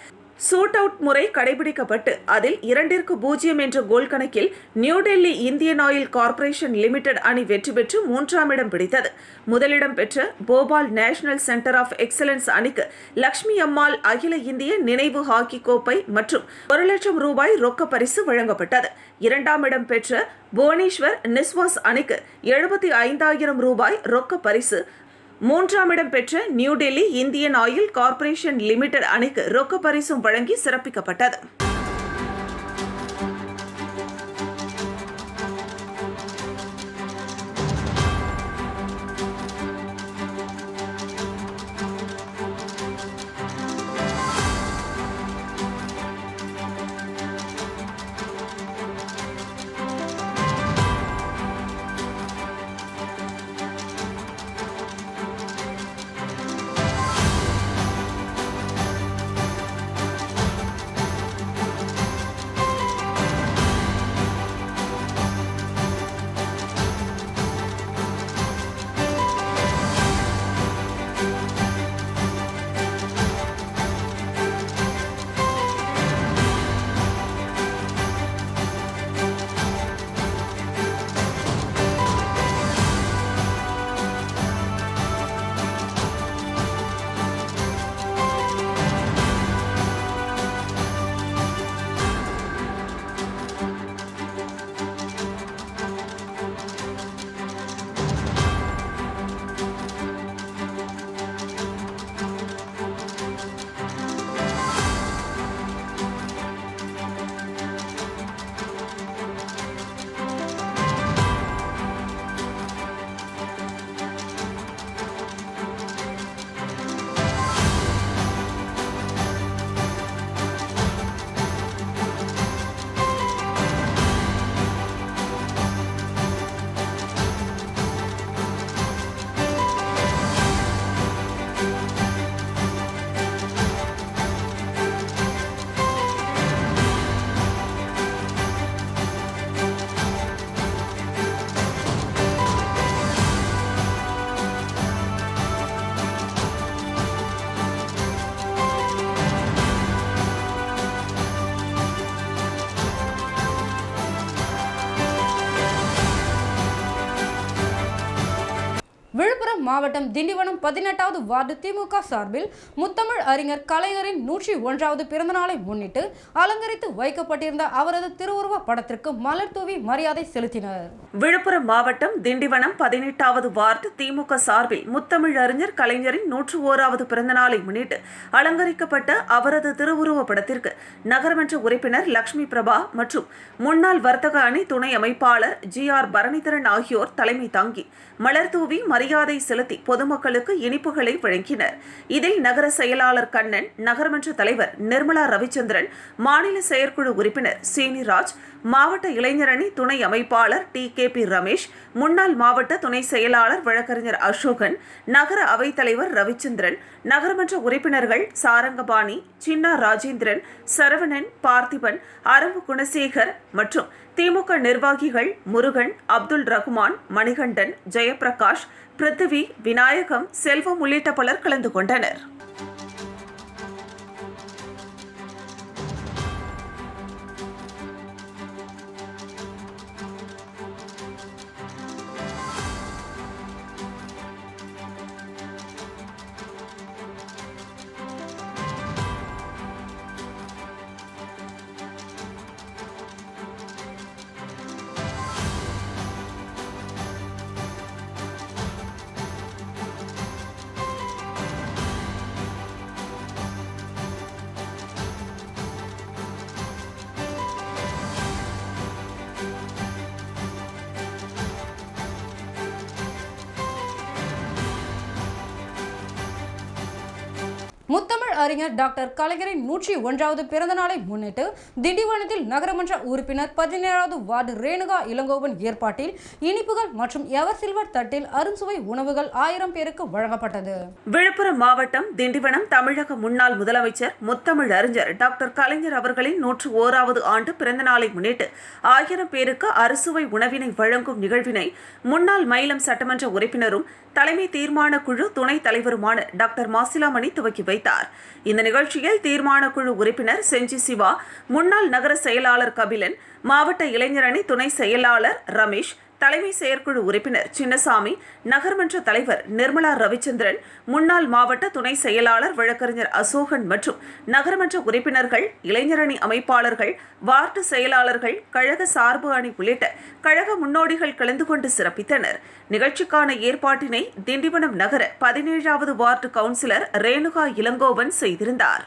Speaker 2: சூட் அவுட் முறை கடைபிடிக்கப்பட்டு அதில் 2-0 என்ற கோல் கணக்கில் நியூ டெல்லி இந்தியன் ஆயில் கார்ப்பரேஷன் லிமிடெட் அணி வெற்றி பெற்று 3ஆம் இடம் பிடித்தது. முதலிடம் பெற்ற Bhopal national centre of excellence அணிக்கு லட்சுமி அம்மாள் அகில இந்திய நினைவு ஹாக்கி கோப்பை மற்றும் 1 லட்சம் ரூபாய் ரொக்க பரிசு வழங்கப்பட்டது. 2ஆம் இடம் பெற்ற புவனேஸ்வர் நிஸ்வாஸ் அணிக்கு 75,000 ரூபாய் ரொக்க பரிசு, 3ஆம் இடம் பெற்ற நியூ டெல்லி இந்தியன் ஆயில் கார்ப்பரேஷன் லிமிடெட் அணிக்கு ரொக்க பரிசும் வழங்கி சிறப்பிக்கப்பட்டது.
Speaker 1: சேலம் மாவட்டம் திண்டிவனம் 18வது வார்டு திமுக சார்பில் முத்தமிழ் அறிஞர் கலைஞரின் 101வது பிறந்தநாளை முன்னிட்டு அலங்கரித்து வைக்கப்பட்டிருந்த அவரது திருவுருவ படத்திற்கு மலர் தூவி மரியாதை செலுத்தினர்.
Speaker 2: விழுப்புரம் மாவட்டம் திண்டிவனம் 18வது வார்டு திமுக சார்பில் முத்தமிழ் அறிஞர் கலைஞரின் 101வது பிறந்தநாளை முன்னிட்டு அலங்கரிக்கப்பட்ட அவரது திருவுருவ படத்திற்கு நகரமன்ற உறுப்பினர் லட்சுமி பிரபா மற்றும் முன்னாள் வர்த்தக அணி துணை அமைப்பாளர் GR பரணிதரன் ஆகியோர் தலைமை தாங்கி மலர் தூவி மரியாதை செலுத்தி பொதுமக்களுக்கு இனிப்புகளை வழங்கினர். இதில் நகர செயலாளர் கண்ணன், நகரமன்ற தலைவர் நிர்மலா ரவிச்சந்திரன், மாநில செயற்குழு உறுப்பினர் சீனிராஜ், மாவட்ட இளைஞரணி துணை அமைப்பாளர் TKP ரமேஷ், முன்னாள் மாவட்ட துணை செயலாளர் வழக்கறிஞர் அசோகன், நகர அவைத்தலைவர் ரவிச்சந்திரன், நகரமன்ற உறுப்பினர்கள் சாரங்கபாணி, சின்னா ராஜேந்திரன், சரவணன், பார்த்திபன், அரம்பு குணசேகர் மற்றும் திமுக நிர்வாகிகள் முருகன், அப்துல் ரகுமான், மணிகண்டன், ஜெயபிரகாஷ், பிருத்திவி, விநாயகம், செல்வம் உள்ளிட்ட பலர் கலந்து கொண்டனர்.
Speaker 1: முத்தமிழ் அறிஞர் டாக்டர் கலைஞரின் 101வது பிறந்தநாளை முன்னிட்டு திண்டிவனத்தில் நகரமன்ற உறுப்பினர் 17வது வார்டு ரேணுகா இளங்கோவன் ஏற்பாட்டில் இனிப்புகள் மற்றும் எவர் சில்வர் தட்டில் அருண்சுவை உணவுகள் 1000 பேருக்கு வழங்கப்பட்டது.
Speaker 2: விழுப்புரம் மாவட்டம் திண்டிவனம் தமிழக முன்னாள் முதலமைச்சர் முத்தமிழ் அறிஞர் டாக்டர் கலைஞர் அவர்களின் 101வது ஆண்டு பிறந்தநாளை முன்னிட்டு 1000 பேருக்கு அறுசுவை உணவினை வழங்கும் நிகழ்வினை முன்னாள் மயிலம் சட்டமன்ற உறுப்பினரும் தலைமை தீர்மான குழு துணைத் தலைவருமான டாக்டர் மாசிலாமணி துவக்கி வைத்தார். இந்த நிகழ்ச்சியில் தீர்மான குழு உறுப்பினர் செஞ்சி சிவா, முன்னாள் நகர செயலாளர் கபிலன், மாவட்ட இளைஞரணி துணை செயலாளர் ரமேஷ், தலைமை செயற்குழு உறுப்பினர் சின்னசாமி, நகர்மன்ற தலைவர் நிர்மலா ரவிச்சந்திரன், முன்னாள் மாவட்ட துணை செயலாளர் வழக்கறிஞர் அசோகன் மற்றும் நகர்மன்ற உறுப்பினர்கள், இளைஞரணி அமைப்பாளர்கள், வார்டு செயலாளர்கள், கழக சார்பு அணி உள்ளிட்ட கழக முன்னோடிகள் கலந்து கொண்டு சிறப்பித்தனர். நிகழ்ச்சிக்கான ஏற்பாட்டினை திண்டிவனம் நகர 17வது வார்டு கவுன்சிலர் ரேணுகா இளங்கோவன் செய்திருந்தார்.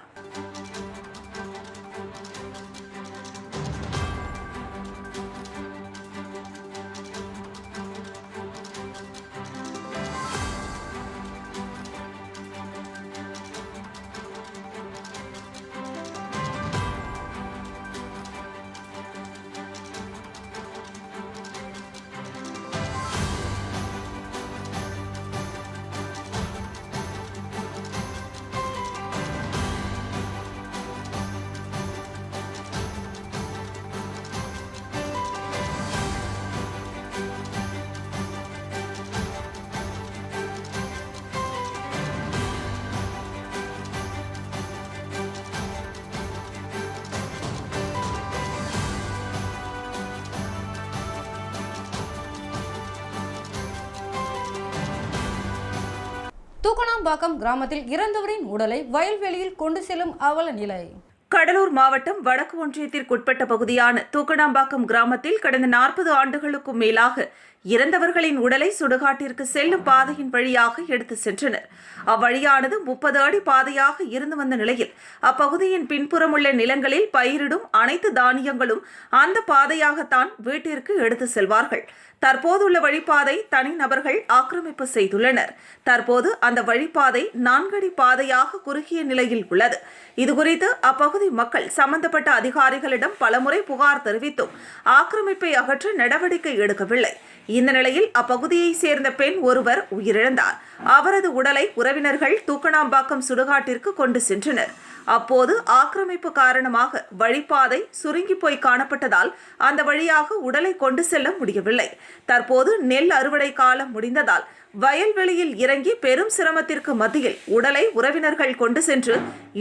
Speaker 1: தூக்கணாம்பாக்கம் கிராமத்தில் இறந்தவரின் உடலை வயல்வெளியில் கொண்டு செல்லும் அவல நிலை.
Speaker 2: கடலூர் மாவட்டம் வடக்கு ஒன்றியத்திற்குட்பட்ட பகுதியான தூக்கணாம்பாக்கம் கிராமத்தில் கடந்த 40 ஆண்டுகளுக்கும் மேலாக இறந்தவர்களின் உடலை சுடுகாட்டிற்கு செல்லும் பாதையின் வழியாக எடுத்து சென்றனர். அவ்வழியானது 30 அடி பாதையாக இருந்து வந்த நிலையில் அப்பகுதியின் பின்புறம் உள்ள நிலங்களில் பயிரிடும் அனைத்து தானியங்களும் அந்த பாதையாகத்தான் வீட்டிற்கு எடுத்து செல்வார்கள். தற்போதுள்ள வழிப்பாதை தனிநபர்கள் ஆக்கிரமிப்பு செய்துள்ளனர். தற்போது அந்த வழிப்பாதை 4 அடி பாதையாக குறுகிய நிலையில் உள்ளது. இதுகுறித்து அப்பகுதி மக்கள் சம்பந்தப்பட்ட அதிகாரிகளிடம் பலமுறை புகார் தெரிவித்தும் ஆக்கிரமிப்பை அகற்ற நடவடிக்கை எடுக்கவில்லை. இந்த நிலையில் அப்பகுதியை சேர்ந்த பெண் ஒருவர் உயிரிழந்தார். அவரது உடலை உறவினர்கள் தூக்கணாம்பாக்கம் சுடுகாட்டிற்கு கொண்டு சென்றனர். அப்போது ஆக்கிரமிப்பு காரணமாக வழிப்பாதை சுருங்கி போய் காணப்பட்டதால் அந்த வழியாக உடலை கொண்டு செல்ல முடியவில்லை. தற்போது நெல் அறுவடை காலம் முடிந்ததால் வயல்வெளியில் இறங்கி பெரும் சிரமத்திற்கு மத்தியில் உடலை உறவினர்கள் கொண்டு சென்று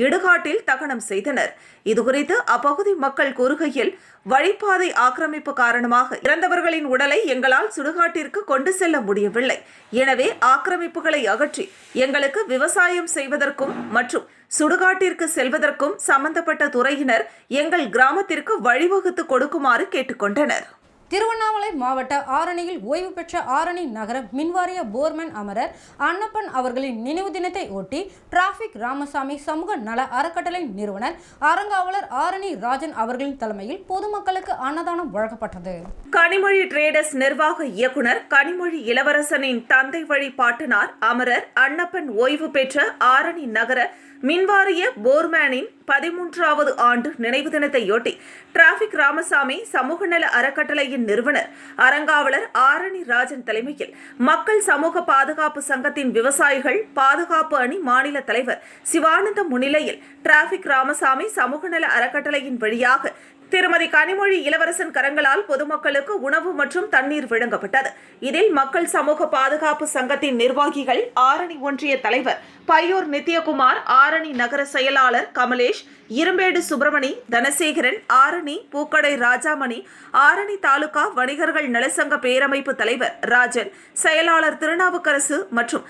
Speaker 2: இடுகாட்டில் தகனம் செய்தனர். இதுகுறித்து அப்பகுதி மக்கள் கூறுகையில், வழிப்பாதை ஆக்கிரமிப்பு காரணமாக இறந்தவர்களின் உடலை எங்களால் சுடுகாட்டிற்கு கொண்டு செல்ல முடியவில்லை. எனவே ஆக்கிரமிப்புகளை அகற்றி எங்களுக்கு விவசாயம் செய்வதற்கும் மற்றும் சுடுகாட்டிற்கு செல்வதற்கும் சம்பந்தப்பட்ட துறையினர் எங்கள் கிராமத்திற்கு வழிவகுத்து கொடுக்குமாறு கேட்டுக்கொண்டனர்.
Speaker 1: திருவண்ணாமலை மாவட்ட ஆரணியில் ஓய்வு பெற்ற ஆரணி நகர மின்வாரிய போர்மேன் அமரர் அன்னப்பன் அவர்களின் நினைவு தினத்தை ஒட்டி டிராபிக் ராமசாமி சமூக நல அறக்கட்டளை நிறுவனர் அறங்காவலர் ஆரணி ராஜன் அவர்களின் தலைமையில் பொதுமக்களுக்கு அன்னதானம் வழங்கப்பட்டது.
Speaker 2: கனிமொழி டிரேடர்ஸ் நிர்வாக இயக்குனர் கனிமொழி இளவரசனின் தந்தை வழி பாட்டனார் அமரர் அன்னப்பன் ஓய்வு பெற்ற ஆரணி நகர மின்வாரிய போர்மேனின் 13வது ஆண்டு நினைவு தினத்தையொட்டி டிராபிக் ராமசாமி சமூக நல அறக்கட்டளையின் நிறுவனர் அறங்காவலர் ஆரணி ராஜன் தலைமையில் மக்கள் சமூக பாதுகாப்பு சங்கத்தின் விவசாயிகள் பாதுகாப்பு அணி மாநில தலைவர் சிவானந்தம் முன்னிலையில் டிராபிக் ராமசாமி சமூக நல அறக்கட்டளையின் வழியாக திருமதி கனிமொழி இளவரசன் கரங்களால் பொதுமக்களுக்கு உணவு மற்றும் தண்ணீர் வழங்கப்பட்டது. இதில் மக்கள் சமூக பாதுகாப்பு சங்கத்தின் நிர்வாகிகள், ஆரணி ஒன்றிய தலைவர் பையூர் நித்யகுமார், ஆரணி நகர செயலாளர் கமலேஷ், இரும்பேடு சுப்பிரமணி, தனசேகரன், ஆரணி பூக்கடை ராஜாமணி, ஆரணி தாலுகா வணிகர்கள் நலசங்க பேரமைப்பு தலைவர் ராஜன், செயலாளர் திருநாவுக்கரசு மற்றும்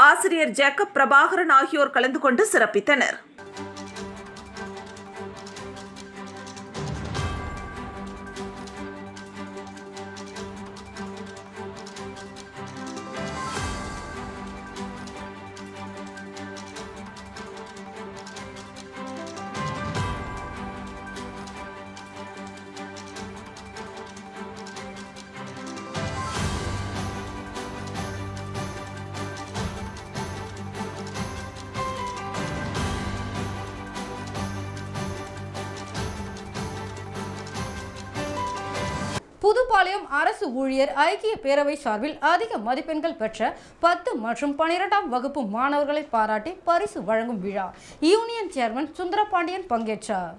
Speaker 2: ஆசிரியர் ஜேக்கப் பிரபாகரன் ஆகியோர் கலந்து கொண்டு சிறப்பித்தனர்.
Speaker 1: புதுப்பாளையம் அரசு ஊழியர் ஐக்கிய பேரவை சார்பில் அதிக மதிப்பெண்கள் பெற்ற 10 மற்றும் 12ஆம் வகுப்பு மாணவர்களை பாராட்டி பரிசு வழங்கும் விழா யூனியன் சேர்மன் சுந்தரபாண்டியன் பங்கேற்றார்.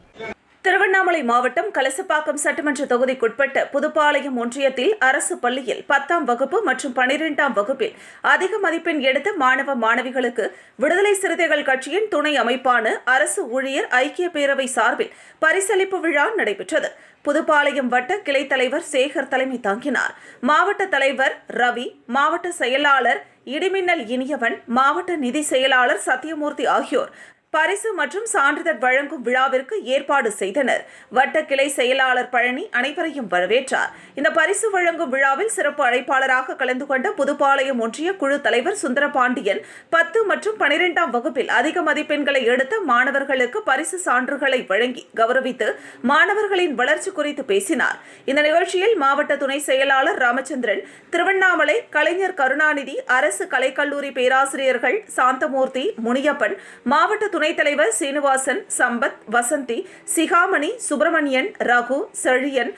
Speaker 2: திருவண்ணாமலை மாவட்டம் கலசப்பாக்கம் சட்டமன்ற தொகுதிக்குட்பட்ட புதுப்பாளையம் ஒன்றியத்தில் அரசு பள்ளியில் 10ஆம் வகுப்பு மற்றும் 12ஆம் வகுப்பில் அதிக மதிப்பெண் எடுத்த மாணவ மாணவிகளுக்கு விடுதலை சிறுத்தைகள் கட்சியின் துணை அமைப்பான அரசு ஊழியர் ஐக்கிய பேரவை சார்பில் பரிசளிப்பு விழா நடைபெற்றது. புதுப்பாளையம் வட்ட கிளை தலைவர் சேகர் தலைமை தாங்கினார். மாவட்ட தலைவர் ரவி, மாவட்ட செயலாளர் இடிமின்னல் இனியவன், மாவட்ட நிதி செயலாளர் சத்தியமூர்த்தி ஆகியோர் பரிசு மற்றும் சான்றிதழ் வழங்கும் விழாவிற்கு ஏற்பாடு செய்தனர். வட்ட கிளை செயலாளர் பழனி அனைவரையும் வரவேற்றார். இந்த பரிசு வழங்கும் விழாவில் சிறப்பு அழைப்பாளராக கலந்து கொண்ட புதுப்பாளையம் ஒன்றிய குழு தலைவர் சுந்தரபாண்டியன் 10 மற்றும் 12ஆம் வகுப்பில் அதிக மதிப்பெண்களை எடுத்த மாணவர்களுக்கு பரிசு சான்றுகளை வழங்கி கௌரவித்து மாணவர்களின் வளர்ச்சி குறித்து பேசினார். இந்த நிகழ்ச்சியில் மாவட்ட துணை செயலாளர் ராமச்சந்திரன், திருவண்ணாமலை கலைஞர் கருணாநிதி அரசு கலைக்கல்லூரி பேராசிரியர்கள் சாந்தமூர்த்தி, முனியப்பன், மாவட்ட துணைத் தலைவர் சீனிவாசன், சம்பத், வசந்தி, சிகாமணி, சுப்பிரமணியன், ரகு, செழியன்,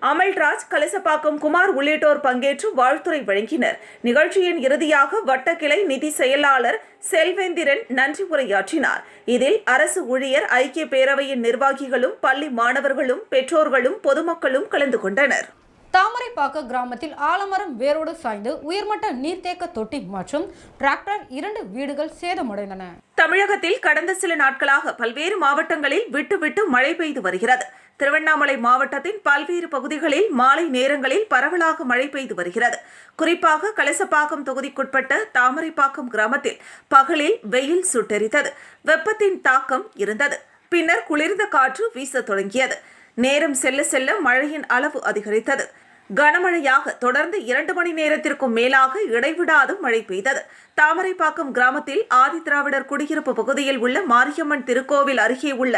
Speaker 2: அமல்ராஜ், கலசப்பாக்கம் குமார் உள்ளிட்டோர் பங்கேற்று வாழ்த்துரை வழங்கினர். நிகழ்ச்சியின் இறுதியாக வட்டக்கிளை நிதி செயலாளர் செல்வேந்திரன் நன்றி உரையாற்றினார். இதில் அரசு ஊழியர் ஐக்கிய பேரவையின் நிர்வாகிகளும் பள்ளி மாணவர்களும் பெற்றோர்களும் பொதுமக்களும் கலந்து கொண்டனர்.
Speaker 1: தாமரைப்பாக்க கிராமத்தில் ஆலமரம் வேரோடு சாய்ந்து உயர்மட்ட நீர்த்தேக்க தொட்டி மற்றும் டிராக்டர் 2 வீடுகள் சேதமடைந்தன.
Speaker 2: தமிழகத்தில் கடந்த சில நாட்களாக பல்வேறு மாவட்டங்களில் விட்டு விட்டு மழை பெய்து வருகிறது. திருவண்ணாமலை மாவட்டத்தின் பல்வேறு பகுதிகளில் மாலை நேரங்களில் பரவலாக மழை பெய்து வருகிறது. குறிப்பாக கலசப்பாக்கம் தொகுதிக்குட்பட்ட தாமரைப்பாக்கம் கிராமத்தில் பகலில் வெயில் சுட்டெரித்தது. வெப்பத்தின் தாக்கம் இருந்தது. பின்னர் குளிர்ந்த காற்று வீச தொடங்கியது. நேரம் செல்ல செல்ல மழையின் அளவு அதிகரித்தது. கனமழையாக தொடர்ந்து 2 மணி நேரத்திற்கும் மேலாக இடைவிடாது மழை பெய்தது. தாமரைப்பாக்கம் கிராமத்தில் ஆதிதிராவிடர் குடியிருப்பு பகுதியில் உள்ள மாரியம்மன் திருக்கோவில் அருகே உள்ள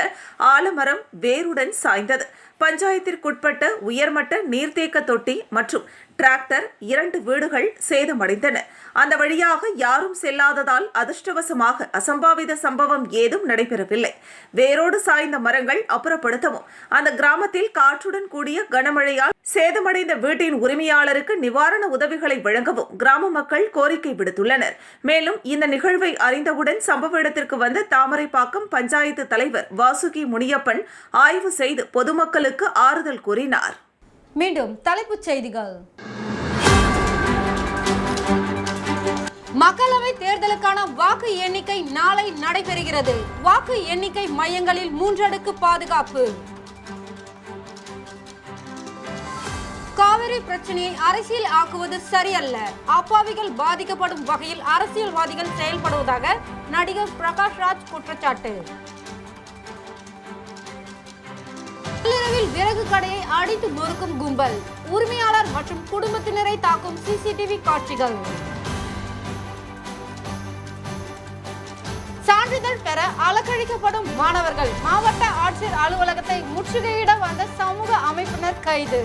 Speaker 2: ஆலமரம் வேருடன் சாய்ந்தது. பஞ்சாயத்திற்குட்பட்ட உயர்மட்ட நீர்த்தேக்க தொட்டி மற்றும் டிராக்டர் 2 வீடுகள் சேதமடைந்தன. அந்த வழியாக யாரும் செல்லாததால் அதிர்ஷ்டவசமாக அசம்பாவித சம்பவம் ஏதும் நடைபெறவில்லை. வேரோடு சாய்ந்த மரங்கள் அப்புறப்படுத்தவும் அந்த கிராமத்தில் காற்றுடன் கூடிய கனமழையால் சேதமடைந்த வீட்டின் உரிமையாளருக்கு நிவாரண உதவிகளை வழங்கவும் கிராம மக்கள் கோரிக்கை விடுத்துள்ளனர். மேலும் இந்த நிகழ்வை அறிந்தவுடன் சம்பவ இடத்திற்கு வந்த தாமரைப்பாக்கம் பஞ்சாயத்து தலைவர் வாசுகி முனியப்பன் ஆய்வு செய்து பொதுமக்களுக்கு ஆறுதல் கூறினார்.
Speaker 1: மீண்டும் தலைப்புச் செய்திகள். தேர்தலுக்கான வாக்கு எண்ணிக்கை நாளை நடைபெறுகிறது. வாக்கு எண்ணிக்கை மையங்களில் 3 அடுக்கு பாதுகாப்பு. காவிரி பிரச்சனையை அரசியல் ஆக்குவது சரியல்ல. அப்பாவிகள் பாதிக்கப்படும் வகையில் அரசியல்வாதிகள் செயல்படுவதாக நடிகர் பிரகாஷ் ராஜ் குற்றச்சாட்டு. நள்ளிரவில் விறகு கடையை அடித்து நொறுக்கும் கும்பல். உரிமையாளர் மற்றும் குடும்பத்தினரை தாக்கும் சிசிடிவி காட்சிகள். சான்றிதழ் பெற அலக்கழிக்கப்படும் மாணவர்கள். மாவட்ட ஆட்சியர் அலுவலகத்தை முற்றுகையிட வந்த சமூக அமைப்பினர் கைது.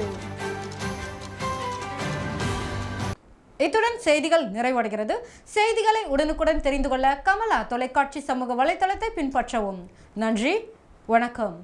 Speaker 1: இத்துடன் செய்திகள் நிறைவடைகிறது. செய்திகளை உடனுக்குடன் தெரிந்து கொள்ள கமலா தொலைக்காட்சி சமூக வலைதளத்தை பின்பற்றவும். நன்றி, வணக்கம்.